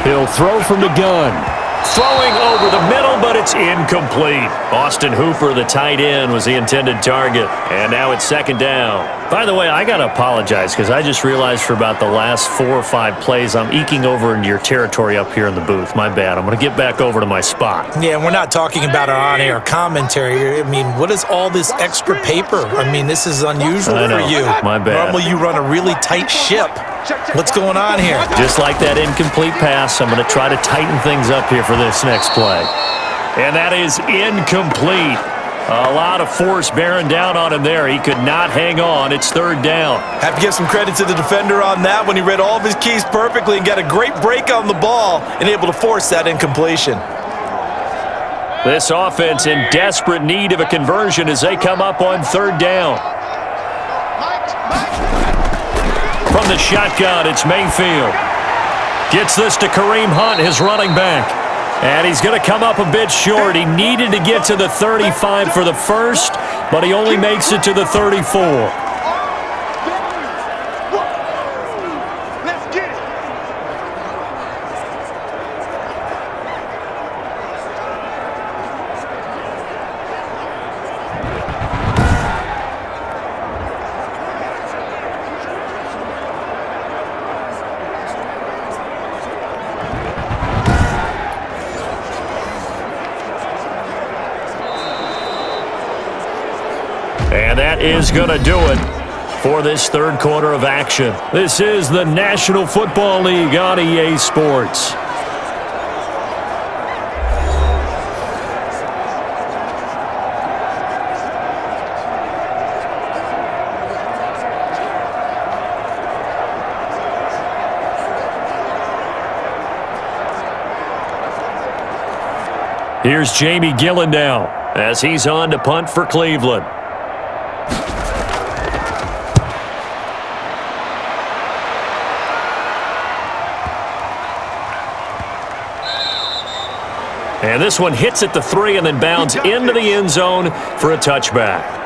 He'll throw from the gun. Throwing over the middle, but it's incomplete. Austin Hooper, the tight end, was the intended target. And now it's 2nd down. By the way, I got to apologize because I just realized for about the last 4 or 5 plays, I'm eking over into your territory up here in the booth. My bad. I'm going to get back over to my spot. Yeah, we're not talking about our on-air commentary. I mean, what is all this extra paper? I mean, this is unusual for you. My bad. Normally you run a really tight ship. What's going on here? Just like that incomplete pass, I'm going to try to tighten things up here for this next play. And that is incomplete. A lot of force bearing down on him there. He could not hang on. It's 3rd down. Have to give some credit to the defender on that when he read all of his keys perfectly and got a great break on the ball and able to force that incompletion. This offense in desperate need of a conversion as they come up on 3rd down. From the shotgun, it's Mayfield. Gets this to Kareem Hunt, his running back. And he's going to come up a bit short. He needed to get to the 35 for the first, but he only makes it to the 34. And that is going to do it for this 3rd quarter of action. This is the National Football League on EA Sports. Here's Jamie Gillen now as he's on to punt for Cleveland. And this one hits at the 3 and then bounds into the end zone for a touchback.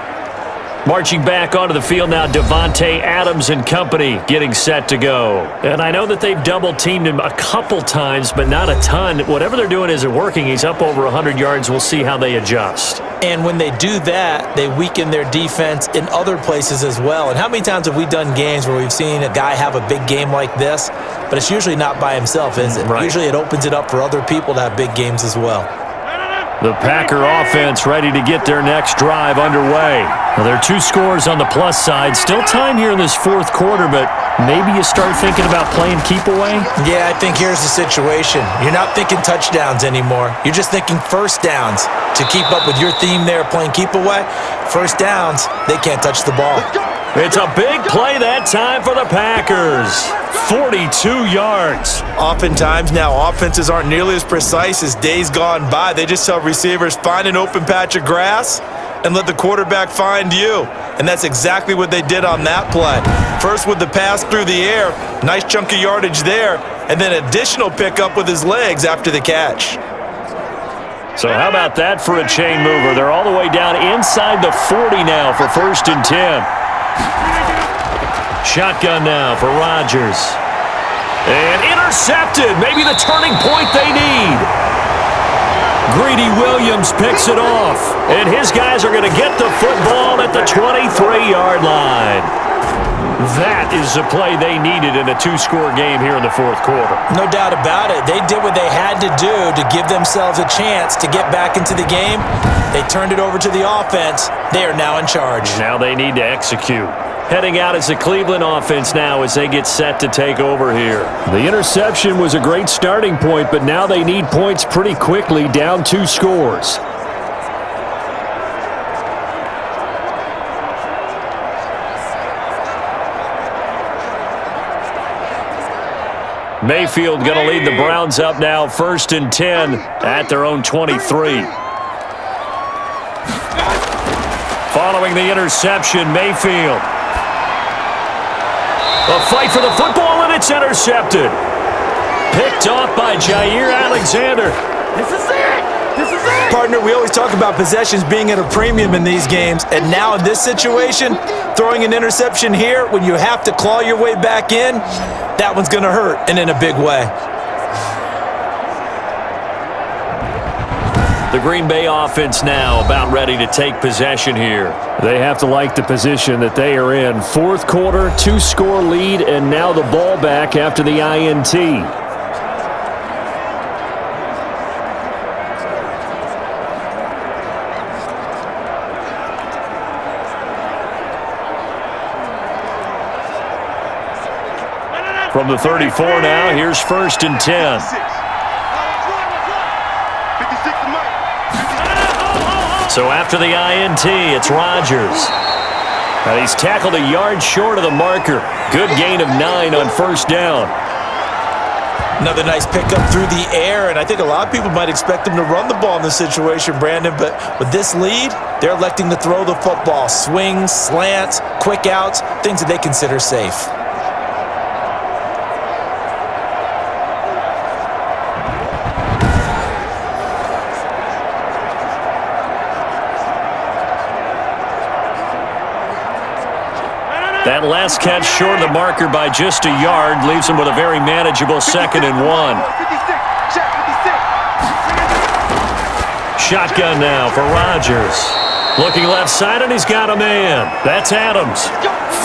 Marching back onto the field now, Devontae Adams and company getting set to go. And I know that they've double-teamed him a couple times, but not a ton. Whatever they're doing isn't working. He's up over 100 yards. We'll see how they adjust. And when they do that, they weaken their defense in other places as well. And how many times have we done games where we've seen a guy have a big game like this, but it's usually not by himself, is it? Right. Usually it opens it up for other people to have big games as well. The Packer offense ready to get their next drive underway. Well, there are 2 scores on the plus side. Still time here in this 4th quarter, but maybe you start thinking about playing keep away? Yeah, I think here's the situation. You're not thinking touchdowns anymore. You're just thinking first downs. To keep up with your theme there, playing keep away, first downs, they can't touch the ball. It's a big play that time for the Packers. 42 yards. Oftentimes now, offenses aren't nearly as precise as days gone by. They just tell receivers, find an open patch of grass and let the quarterback find you. And that's exactly what they did on that play. First with the pass through the air, nice chunk of yardage there, and then additional pickup with his legs after the catch. So how about that for a chain mover? They're all the way down inside the 40 now for 1st and 10. Shotgun now for Rodgers. And intercepted. Maybe the turning point they need. Greedy Williams picks it off. And his guys are going to get the football at the 23-yard line. That is the play they needed in a two-score game here in the fourth quarter. No doubt about it. They did what they had to do to give themselves a chance to get back into the game. They turned it over to the offense. They are now in charge. Now they need to execute. Heading out as the Cleveland offense now as they get set to take over here. The interception was a great starting point, but now they need points pretty quickly, down 2 scores. Mayfield going to lead the Browns up now, 1st and 10 at their own 23. Following the interception, Mayfield. A fight for the football, and it's intercepted. Picked off by Jair Alexander. This is it! This is it! Partner, we always talk about possessions being at a premium in these games, and now in this situation, throwing an interception here when you have to claw your way back in, that one's going to hurt, and in a big way. The Green Bay offense now about ready to take possession here. They have to like the position that they are in. Fourth quarter, 2-score lead, and now the ball back after the INT. From the 34 now, here's 1st and 10. So after the INT, it's Rodgers. And he's tackled a yard short of the marker. Good gain of 9 on 1st down. Another nice pickup through the air, and I think a lot of people might expect them to run the ball in this situation, Brandon, but with this lead, they're electing to throw the football. Swings, slants, quick outs, things that they consider safe. That last catch short of the marker by just a yard leaves him with a very manageable 2nd and 1. Shotgun now for Rodgers. Looking left side, and he's got a man. That's Adams.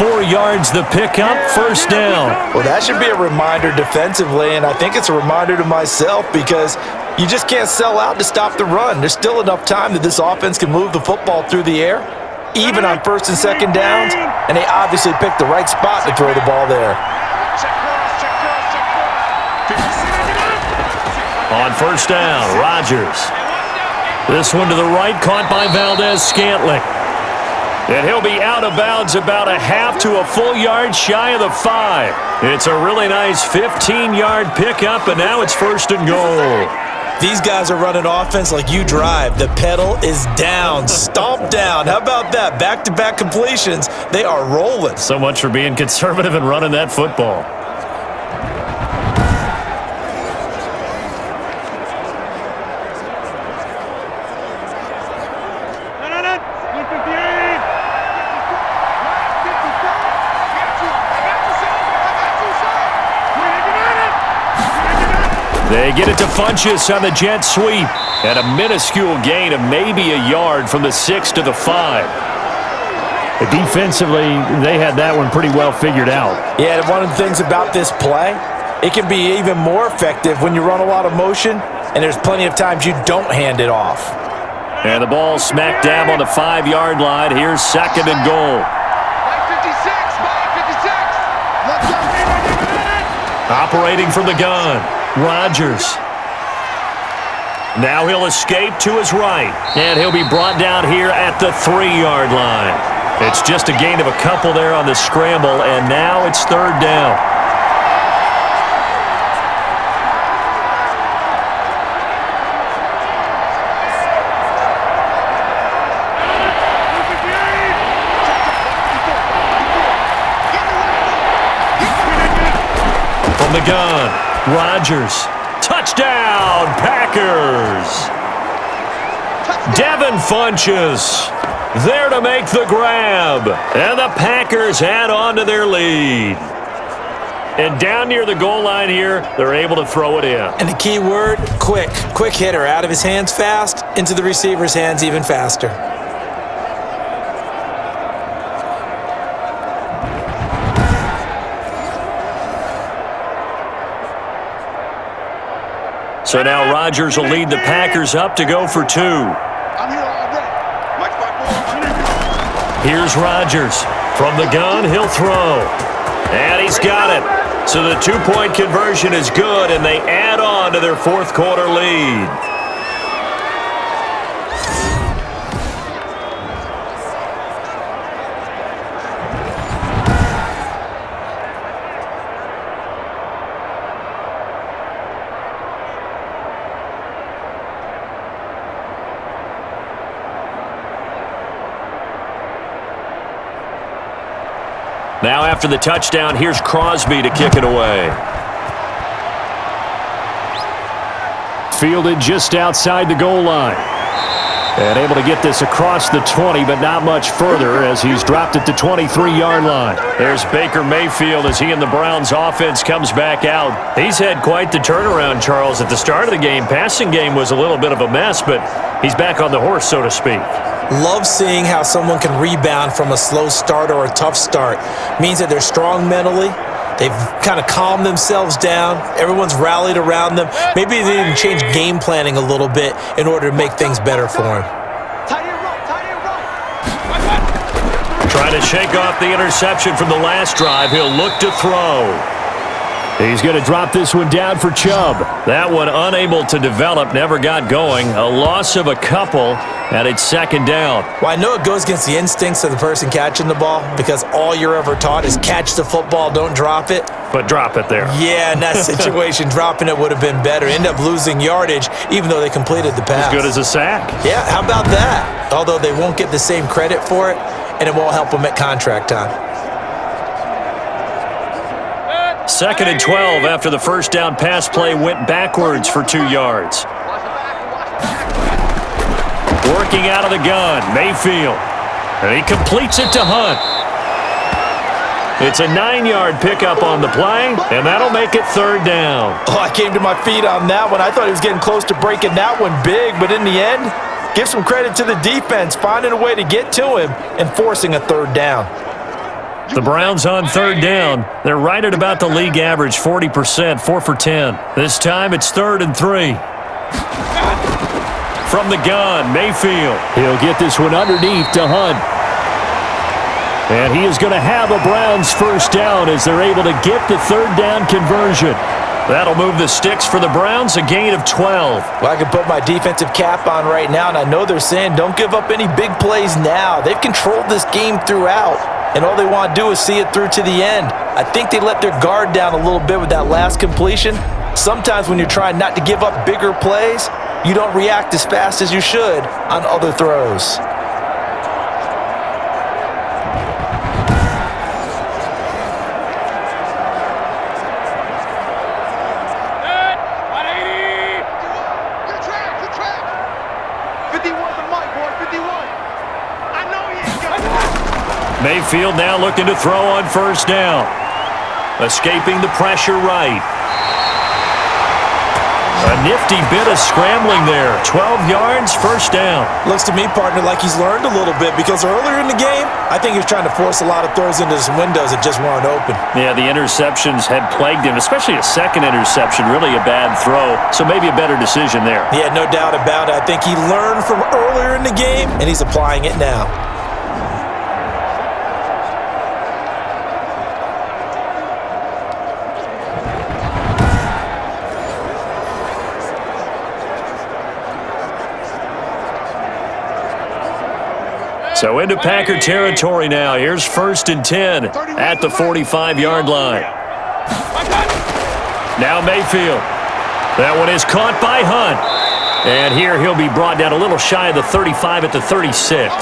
4 yards the pickup, 1st down. Well, that should be a reminder defensively, and I think it's a reminder to myself because you just can't sell out to stop the run. There's still enough time that this offense can move the football through the air, even on 1st and 2nd downs, and they obviously picked the right spot to throw the ball there. On 1st down, Rodgers. This one to the right, caught by Valdez-Scantling. And he'll be out of bounds about a half to a full yard shy of the 5. It's a really nice 15-yard pickup, and now it's 1st and goal. These guys are running offense like you drive. The pedal is down, stomp down. How about that? Back-to-back completions. They are rolling. So much for being conservative and running that football. They get it to Funchess on the jet sweep. And a minuscule gain of maybe a yard from the 6 to the 5. Defensively, they had that one pretty well figured out. Yeah, and one of the things about this play, it can be even more effective when you run a lot of motion, and there's plenty of times you don't hand it off. And the ball smack dab on the 5-yard line. Here's 2nd and goal. By 56, by 56. Let's go. Operating from the gun, Rodgers. Now he'll escape to his right, and he'll be brought down here at the 3-yard line. It's just a gain of a couple there on the scramble, and now it's third down. From the gun, Rodgers. Touchdown, Packers! Devin Funchess there to make the grab. And the Packers add on to their lead. And down near the goal line here, they're able to throw it in. And the key word, quick. Quick hitter. Out of his hands fast, into the receiver's hands even faster. So now Rodgers will lead the Packers up to go for 2. I'm here already. Here's Rodgers. From the gun, he'll throw. And he's got it. So the 2-point conversion is good, and they add on to their fourth quarter lead. Now after the touchdown, here's Crosby to kick it away. Fielded just outside the goal line. And able to get this across the 20, but not much further as he's dropped at the 23-yard line. There's Baker Mayfield as he and the Browns offense comes back out. He's had quite the turnaround, Charles. At the start of the game, passing game was a little bit of a mess, but he's back on the horse, so to speak. Love seeing how someone can rebound from a slow start or a tough start. Means that they're strong mentally. They've kind of calmed themselves down. Everyone's rallied around them. Maybe they even change game planning a little bit in order to make things better for him. Trying to shake off the interception from the last drive. He'll look to throw. He's going to drop this one down for Chubb. That one unable to develop, never got going. A loss of a couple, and it's second down. Well, I know it goes against the instincts of the person catching the ball because all you're ever taught is catch the football, don't drop it. But drop it there. Yeah, in that situation, dropping it would have been better. End up losing yardage even though they completed the pass. As good as a sack. Yeah, how about that? Although they won't get the same credit for it, and it won't help them at contract time. Second and 12 after the first down pass play went backwards for 2 yards. Working out of the gun, Mayfield. And he completes it to Hunt. It's a 9-yard pickup on the play, and that'll make it third down. Oh, I came to my feet on that one. I thought he was getting close to breaking that one big, but in the end, give some credit to the defense, finding a way to get to him and forcing a third down. The Browns on third down. They're right at about the league average, 40%, 4 for 10. This time it's 3rd and 3. From the gun, Mayfield. He'll get this one underneath to Hunt. And he is going to have a Browns first down as they're able to get the third down conversion. That'll move the sticks for the Browns, a gain of 12. Well, I can put my defensive cap on right now, and I know they're saying don't give up any big plays now. They've controlled this game throughout, and all they want to do is see it through to the end. I think they let their guard down a little bit with that last completion. Sometimes when you're trying not to give up bigger plays, you don't react as fast as you should on other throws. Mayfield now looking to throw on first down. Escaping the pressure right. A nifty bit of scrambling there. 12 yards, first down. Looks to me, partner, like he's learned a little bit because earlier in the game, I think he was trying to force a lot of throws into some windows that just weren't open. Yeah, the interceptions had plagued him, especially a second interception, really a bad throw. So maybe a better decision there. Yeah, no doubt about it. I think he learned from earlier in the game, and he's applying it now. So into Packer territory now. Here's 1st and 10 at the 45-yard line. Now Mayfield. That one is caught by Hunt. And here he'll be brought down a little shy of the 35 at the 36.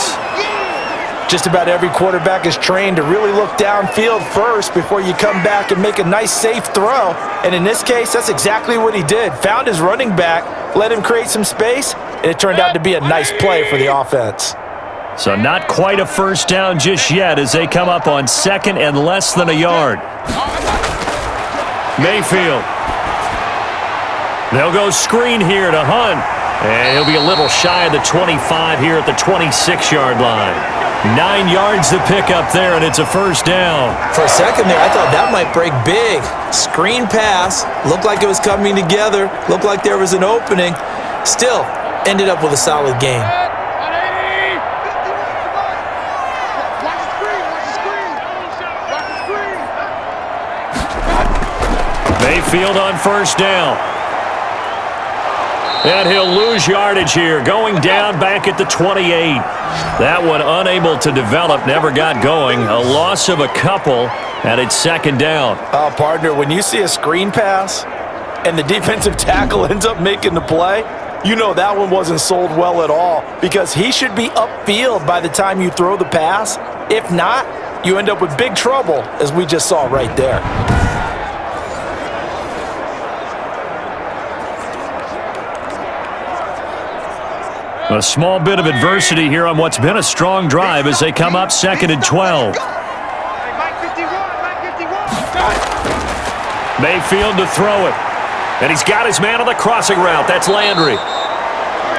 Just about every quarterback is trained to really look downfield first before you come back and make a nice, safe throw. And in this case, that's exactly what he did. Found his running back, let him create some space, and it turned out to be a nice play for the offense. So not quite a first down just yet as they come up on 2nd and less than a yard. Mayfield. They'll go screen here to Hunt. And he'll be a little shy of the 25 here at the 26-yard line. 9 yards to pick up there, and it's a first down. For a second there, I thought that might break big. Screen pass. Looked like it was coming together. Looked like there was an opening. Still, ended up with a solid game. Mayfield on first down. And he'll lose yardage here, going down back at the 28. That one unable to develop, never got going. A loss of a couple, and it's 2nd down. Partner, when you see a screen pass and the defensive tackle ends up making the play, you know that one wasn't sold well at all because he should be upfield by the time you throw the pass. If not, you end up with big trouble, as we just saw right there. A small bit of adversity here on what's been a strong drive as they come up 2nd and 12. Mayfield to throw it. And he's got his man on the crossing route. That's Landry.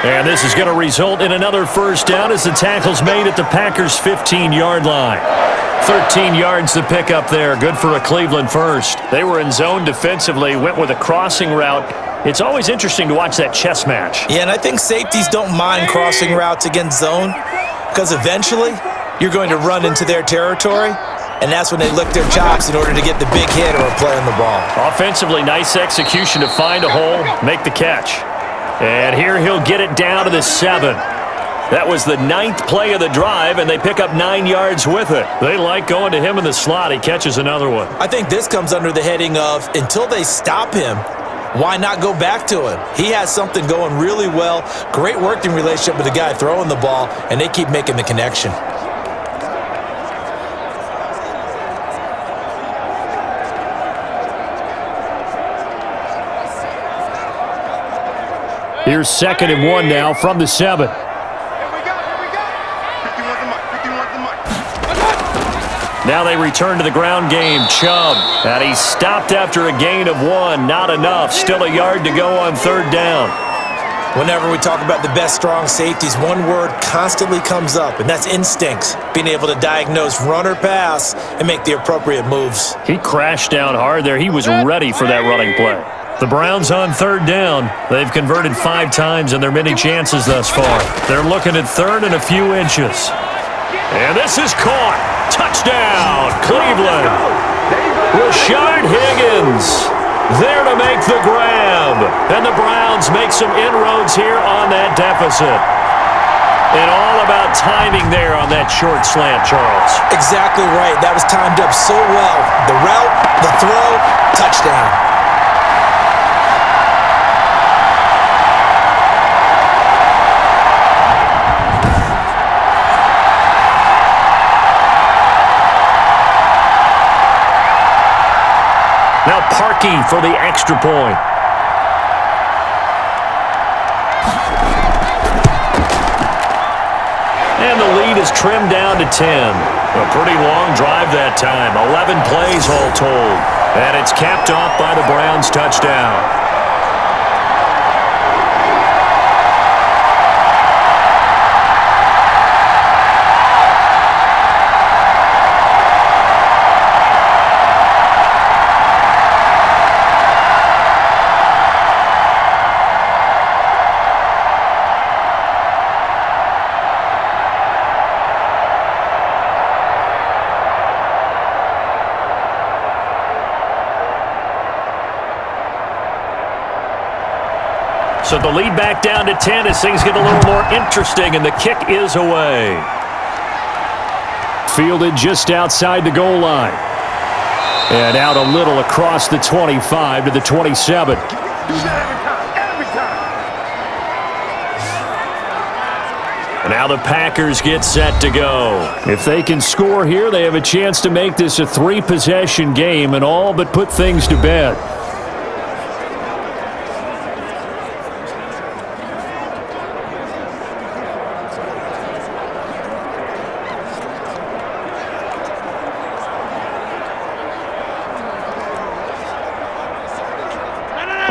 And this is going to result in another first down as the tackle's made at the Packers' 15-yard line. 13 yards to pick up there. Good for a Cleveland first. They were in zone defensively, went with a crossing route. It's always interesting to watch that chess match. Yeah, and I think safeties don't mind crossing routes against zone because eventually you're going to run into their territory, and that's when they lick their chops in order to get the big hit or a play on the ball. Offensively, nice execution to find a hole, make the catch. And here he'll get it down to the 7. That was the 9th play of the drive, and they pick up 9 yards with it. They like going to him in the slot. He catches another one. I think this comes under the heading of until they stop him, why not go back to him? He has something going really well. Great working relationship with the guy throwing the ball, and they keep making the connection. Here's 2nd and 1 now from the 7. Now they return to the ground game. Chubb. And he's stopped after a gain of 1. Not enough. Still a yard to go on 3rd down. Whenever we talk about the best strong safeties, one word constantly comes up, and that's instincts. Being able to diagnose run or pass and make the appropriate moves. He crashed down hard there. He was ready for that running play. The Browns on 3rd down. They've converted 5 times in their many chances thus far. They're looking at 3rd and a few inches. And this is caught. Touchdown, Cleveland. Rashard Higgins there to make the grab. And the Browns make some inroads here on that deficit. And all about timing there on that short slant, Charles. Exactly right. That was timed up so well. The route, the throw, touchdown. Now Parkey for the extra point. And the lead is trimmed down to 10. A pretty long drive that time. 11 plays all told. And it's capped off by the Browns' touchdown. So the lead back down to 10 as things get a little more interesting, and the kick is away. Fielded just outside the goal line. And out a little across the 25 to the 27. And now the Packers get set to go. If they can score here, they have a chance to make this a 3-possession game and all but put things to bed.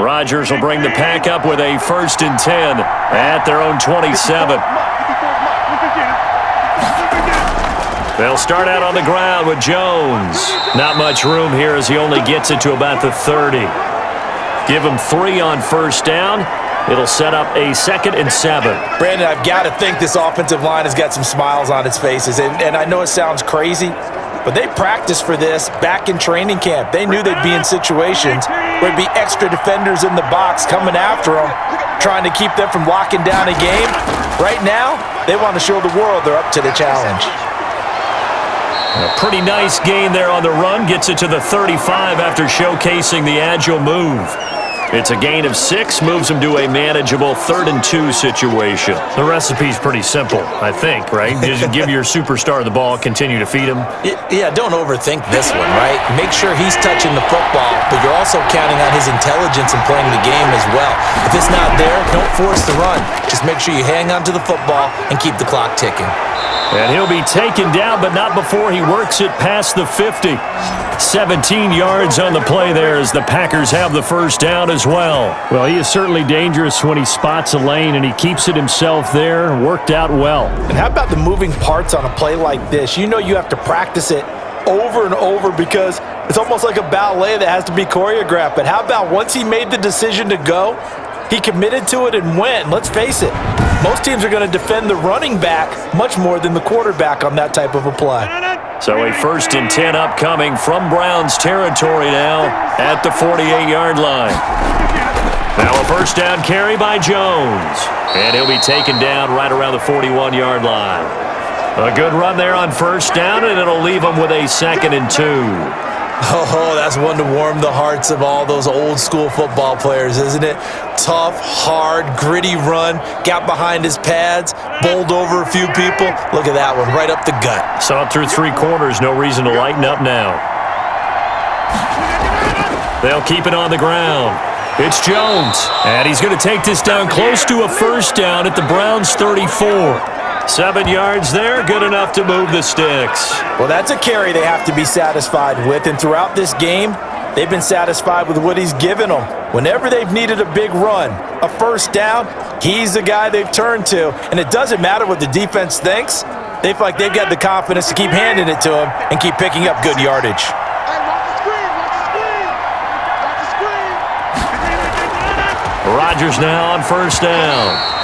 Rodgers will bring the Pack up with a 1st and 10 at their own 27. They'll start out on the ground with Jones. Not much room here as he only gets it to about the 30. Give him 3 on 1st down. It'll set up a 2nd and 7. Brandon, I've got to think this offensive line has got some smiles on its faces. And I know it sounds crazy, but they practiced for this back in training camp. They knew they'd be in situations where there'd be extra defenders in the box coming after them, trying to keep them from locking down a game. Right now, they want to show the world they're up to the challenge. A pretty nice gain there on the run. Gets it to the 35 after showcasing the agile move. It's a gain of 6, moves him to a manageable 3rd and 2 situation. The recipe's pretty simple, I think, right? Just give your superstar the ball, continue to feed him. Yeah, don't overthink this one, right? Make sure he's touching the football, but you're also counting on his intelligence in playing the game as well. If it's not there, don't force the run. Just make sure you hang on to the football and keep the clock ticking. And he'll be taken down, but not before he works it past the 50. 17 yards on the play there as the Packers have the 1st down as well. Well, he is certainly dangerous when he spots a lane, and he keeps it himself there. Worked out well. And how about the moving parts on a play like this? You know you have to practice it over and over because it's almost like a ballet that has to be choreographed. But how about once he made the decision to go, he committed to it and went. And let's face it, most teams are going to defend the running back much more than the quarterback on that type of a play. So a 1st and 10 upcoming from Browns territory now at the 48-yard line. Now a 1st down carry by Jones. And he'll be taken down right around the 41-yard line. A good run there on 1st down, and it'll leave him with a 2nd and 2. Oh, that's one to warm the hearts of all those old-school football players, isn't it? Tough, hard, gritty run, got behind his pads, bowled over a few people. Look at that one, right up the gut. Saw it through 3 quarters, no reason to lighten up now. They'll keep it on the ground. It's Jones, and he's going to take this down close to a 1st down at the Browns' 34. 7 yards there, good enough to move the sticks. Well, that's a carry they have to be satisfied with, and throughout this game, they've been satisfied with what he's given them. Whenever they've needed a big run, a 1st down, he's the guy they've turned to, and it doesn't matter what the defense thinks. They feel like they've got the confidence to keep handing it to him and keep picking up good yardage. Rodgers now on 1st down.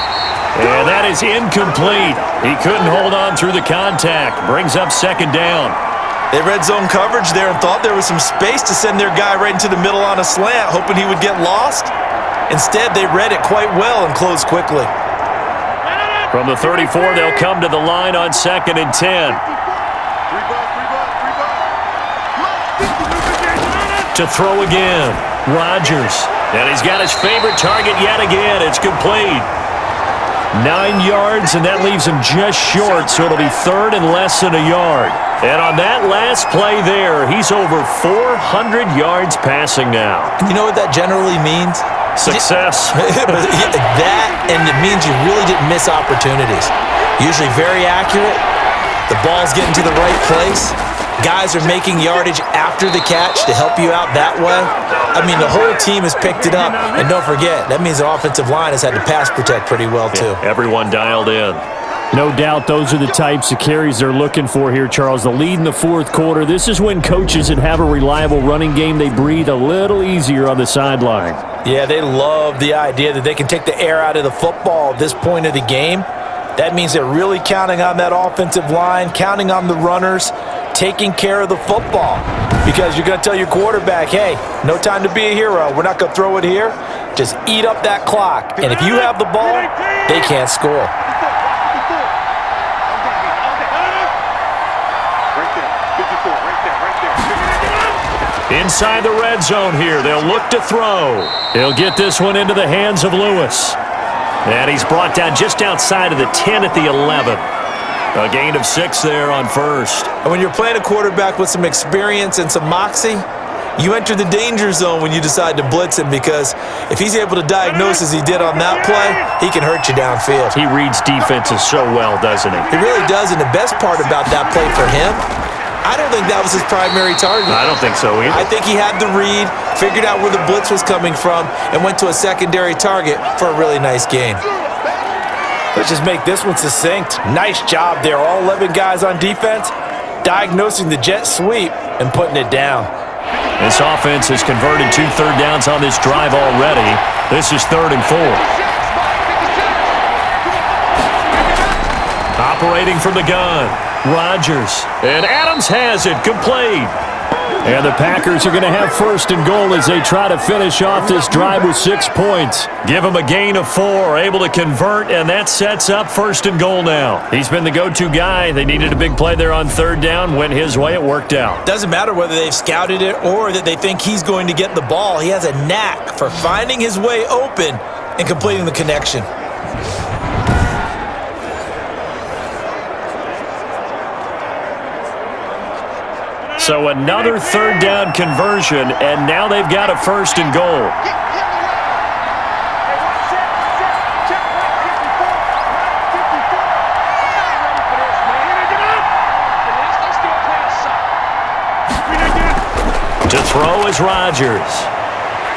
And that is incomplete. He couldn't hold on through the contact. Brings up 2nd down. They read zone coverage there and thought there was some space to send their guy right into the middle on a slant, hoping he would get lost. Instead, they read it quite well and closed quickly. From the 34, they'll come to the line on 2nd and 10. To throw again, Rodgers. And he's got his favorite target yet again. It's complete. 9 yards, and that leaves him just short, so it'll be 3rd and less than a yard. And on that last play there, he's over 400 yards passing now. You know what that generally means? Success. That, and it means you really didn't miss opportunities. Usually very accurate. The ball's getting to the right place. Guys are making yardage after the catch to help you out that way. I mean, the whole team has picked it up. And don't forget, that means the offensive line has had to pass protect pretty well, too. Everyone dialed in. No doubt those are the types of carries they're looking for here, Charles. The lead in the 4th quarter. This is when coaches that have a reliable running game, they breathe a little easier on the sideline. Yeah, they love the idea that they can take the air out of the football at this point of the game. That means they're really counting on that offensive line, counting on the runners, taking care of the football. Because you're going to tell your quarterback, hey, no time to be a hero. We're not going to throw it here. Just eat up that clock. And if you have the ball, they can't score. Inside the red zone here, they'll look to throw. He'll get this one into the hands of Lewis. And he's brought down just outside of the 10 at the 11. A gain of 6 there on first. And when you're playing a quarterback with some experience and some moxie, you enter the danger zone when you decide to blitz him, because if he's able to diagnose as he did on that play, he can hurt you downfield. He reads defenses so well, doesn't he? He really does, and the best part about that play for him, I don't think that was his primary target. I don't think so either. I think he had the read, figured out where the blitz was coming from, and went to a secondary target for a really nice gain. Let's just make this one succinct. Nice job there. All 11 guys on defense diagnosing the jet sweep and putting it down. This offense has converted 2 third downs on this drive already. This is 3rd and 4. Operating from the gun, Rodgers. And Adams has it, complete. And the Packers are going to have 1st and goal as they try to finish off this drive with 6 points. Give them a gain of 4, able to convert, and that sets up 1st and goal now. He's been the go-to guy. They needed a big play there on 3rd down. Went his way. It worked out. Doesn't matter whether they've scouted it or that they think he's going to get the ball. He has a knack for finding his way open and completing the connection. So another 3rd down conversion, and now they've got a 1st and goal. To throw is Rodgers.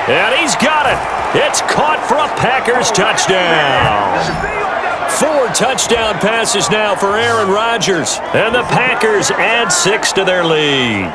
And he's got it. It's caught for a Packers touchdown. 4 touchdown passes now for Aaron Rodgers. And the Packers add 6 to their lead.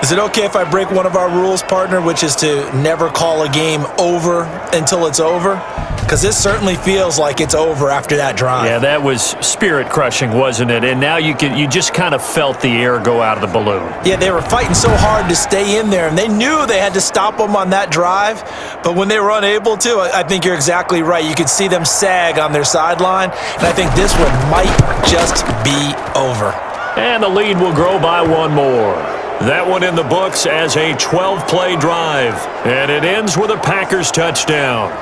Is it okay if I break one of our rules, partner, which is to never call a game over until it's over? Because this certainly feels like it's over after that drive. Yeah, that was spirit-crushing, wasn't it? And now you just kind of felt the air go out of the balloon. Yeah, they were fighting so hard to stay in there, and they knew they had to stop them on that drive. But when they were unable to, I think you're exactly right. You could see them sag on their sideline, and I think this one might just be over. And the lead will grow by 1 more. That one in the books as a 12-play drive. And it ends with a Packers touchdown.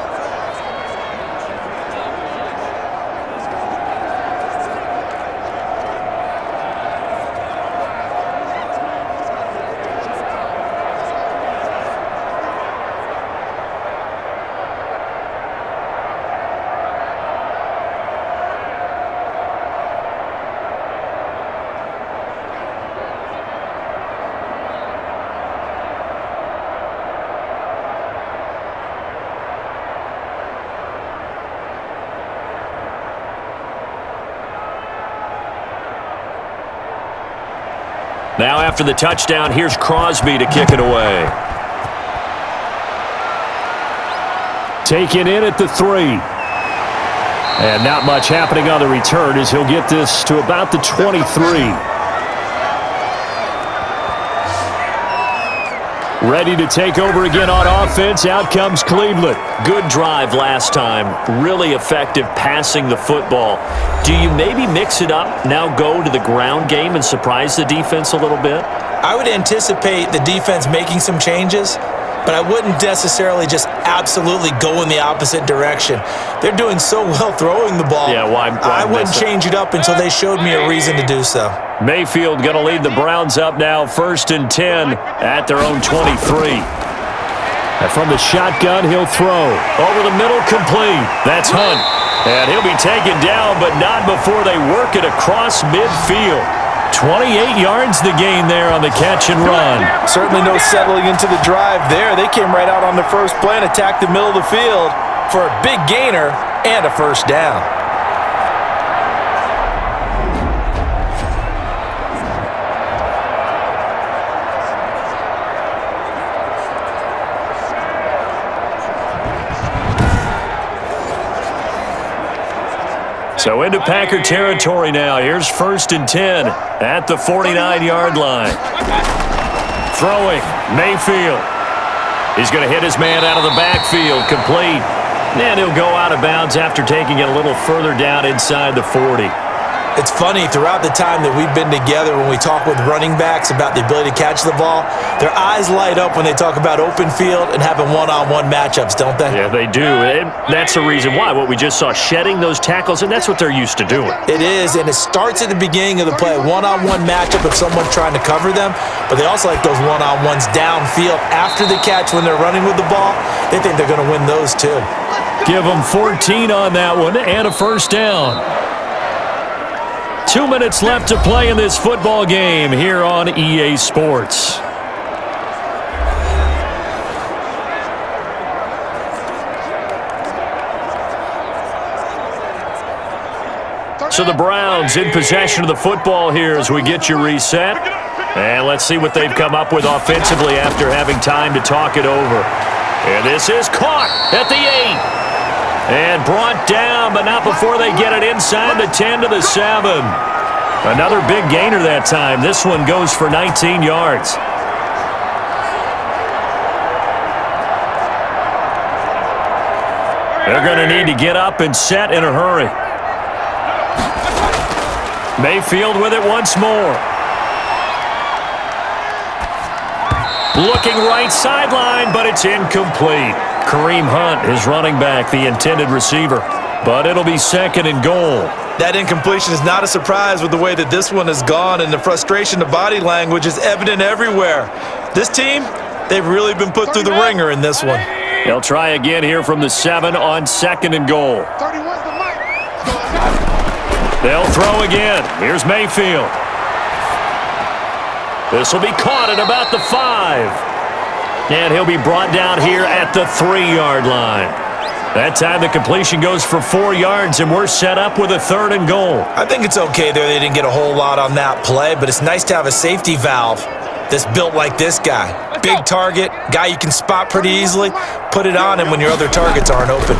Now after the touchdown, here's Crosby to kick it away. Taken in at the 3. And not much happening on the return as he'll get this to about the 23. Ready to take over again on offense. Out comes Cleveland. Good drive last time. Really effective passing the football. Do you maybe mix it up, now go to the ground game and surprise the defense a little bit? I would anticipate the defense making some changes, but I wouldn't necessarily just absolutely go in the opposite direction. They're doing so well throwing the ball. Yeah, why I wouldn't change it up until they showed me a reason to do so. Mayfield going to lead the Browns up now, 1st and 10 at their own 23. And from the shotgun, he'll throw. Over the middle, complete. That's Hunt. And he'll be taken down, but not before they work it across midfield. 28 yards the gain there on the catch and run. Certainly no settling into the drive there. They came right out on the first play and attacked the middle of the field for a big gainer and a 1st down. So into Packer territory now. Here's 1st and 10 at the 49-yard line. Throwing, Mayfield. He's going to hit his man out of the backfield, complete. And he'll go out of bounds after taking it a little further down inside the 40. It's funny, throughout the time that we've been together, when we talk with running backs about the ability to catch the ball, their eyes light up when they talk about open field and having one-on-one matchups, don't they? Yeah, they do. And that's the reason why. What we just saw, shedding those tackles, and that's what they're used to doing. It is, and it starts at the beginning of the play. One-on-one matchup if someone's trying to cover them, but they also like those one-on-ones downfield after the catch when they're running with the ball. They think they're going to win those too. Give them 14 on that one and a first down. 2 minutes left to play in this football game here on EA Sports. So the Browns in possession of the football here as we get you reset. And let's see what they've come up with offensively after having time to talk it over. And this is caught at the 8. And brought down, but not before they get it inside the 10 to the 7. Another big gainer that time. This one goes for 19 yards. They're going to need to get up and set in a hurry. Mayfield with it once more. Looking right sideline, but it's incomplete. Kareem Hunt is running back, the intended receiver. But it'll be second and goal. That incompletion is not a surprise with the way that this one has gone, and the frustration, the body language is evident everywhere. This team, they've really been put through the ringer in this one. They'll try again here from the 7 on second and goal. 31's the mic. They'll throw again. Here's Mayfield. This will be caught at about the 5. And he'll be brought down here at the 3-yard line. That time the completion goes for 4 yards, and we're set up with a third and goal. I think it's okay there. They didn't get a whole lot on that play, but it's nice to have a safety valve that's built like this guy. Big target, guy you can spot pretty easily. Put it on him when your other targets aren't open.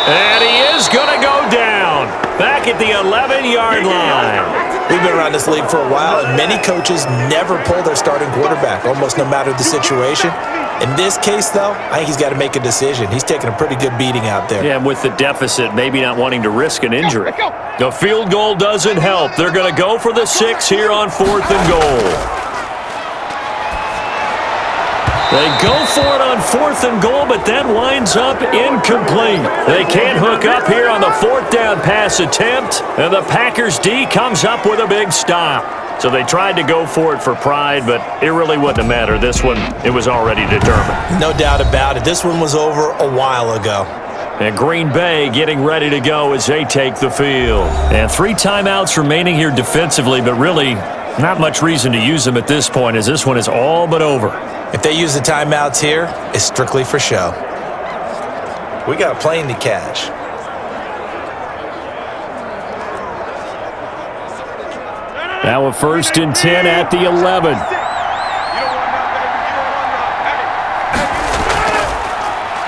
And he is going to go down back at the 11-yard line. We've been around this league for a while, and many coaches never pull their starting quarterback, almost no matter the situation. In this case, though, I think he's got to make a decision. He's taking a pretty good beating out there. Yeah, and with the deficit, maybe not wanting to risk an injury. The field goal doesn't help. They're going to go for the 6 here on 4th and goal. They go for it on 4th and goal, but that winds up incomplete. They can't hook up here on the 4th down pass attempt, and the Packers D comes up with a big stop. So they tried to go for it for pride, but it really wouldn't have mattered. This one, it was already determined. No doubt about it. This one was over a while ago. And Green Bay getting ready to go as they take the field. And 3 timeouts remaining here defensively, but really not much reason to use them at this point, as this one is all but over. If they use the timeouts here, it's strictly for show. We got a plane to catch. Now a 1st and 10 at the 11.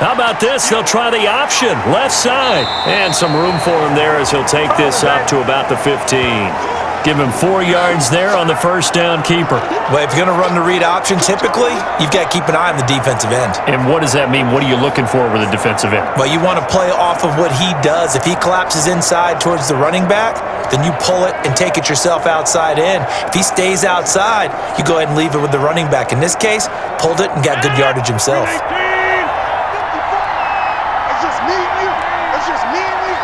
How about this? They'll try the option, left side. And some room for him there as he'll take this up to about the 15. Give him 4 yards there on the 1st down keeper. Well, if you're going to run the read option, typically, you've got to keep an eye on the defensive end. And what does that mean? What are you looking for with a defensive end? Well, you want to play off of what he does. If he collapses inside towards the running back, then you pull it and take it yourself outside in. If he stays outside, you go ahead and leave it with the running back. In this case, pulled it and got good yardage himself. It's just me and you. It's just me and you.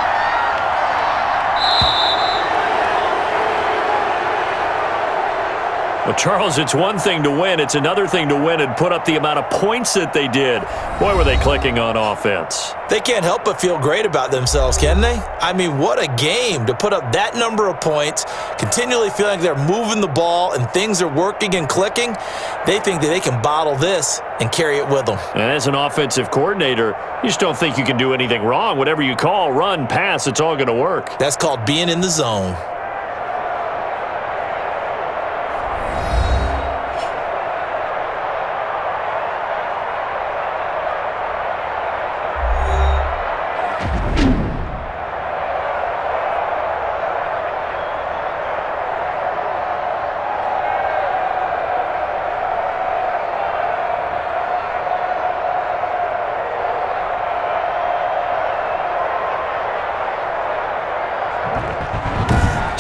Well, Charles, it's one thing to win. It's another thing to win and put up the amount of points that they did. Boy, were they clicking on offense. They can't help but feel great about themselves, can they? I mean, what a game to put up that number of points, continually feeling like they're moving the ball and things are working and clicking. They think that they can bottle this and carry it with them. And as an offensive coordinator, you just don't think you can do anything wrong. Whatever you call, run, pass, it's all going to work. That's called being in the zone.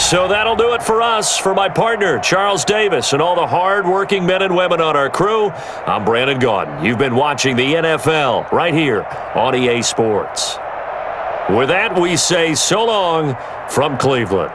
So that'll do it for us. For my partner, Charles Davis, and all the hard-working men and women on our crew, I'm Brandon Gaudin. You've been watching the NFL right here on EA Sports. With that, we say so long from Cleveland.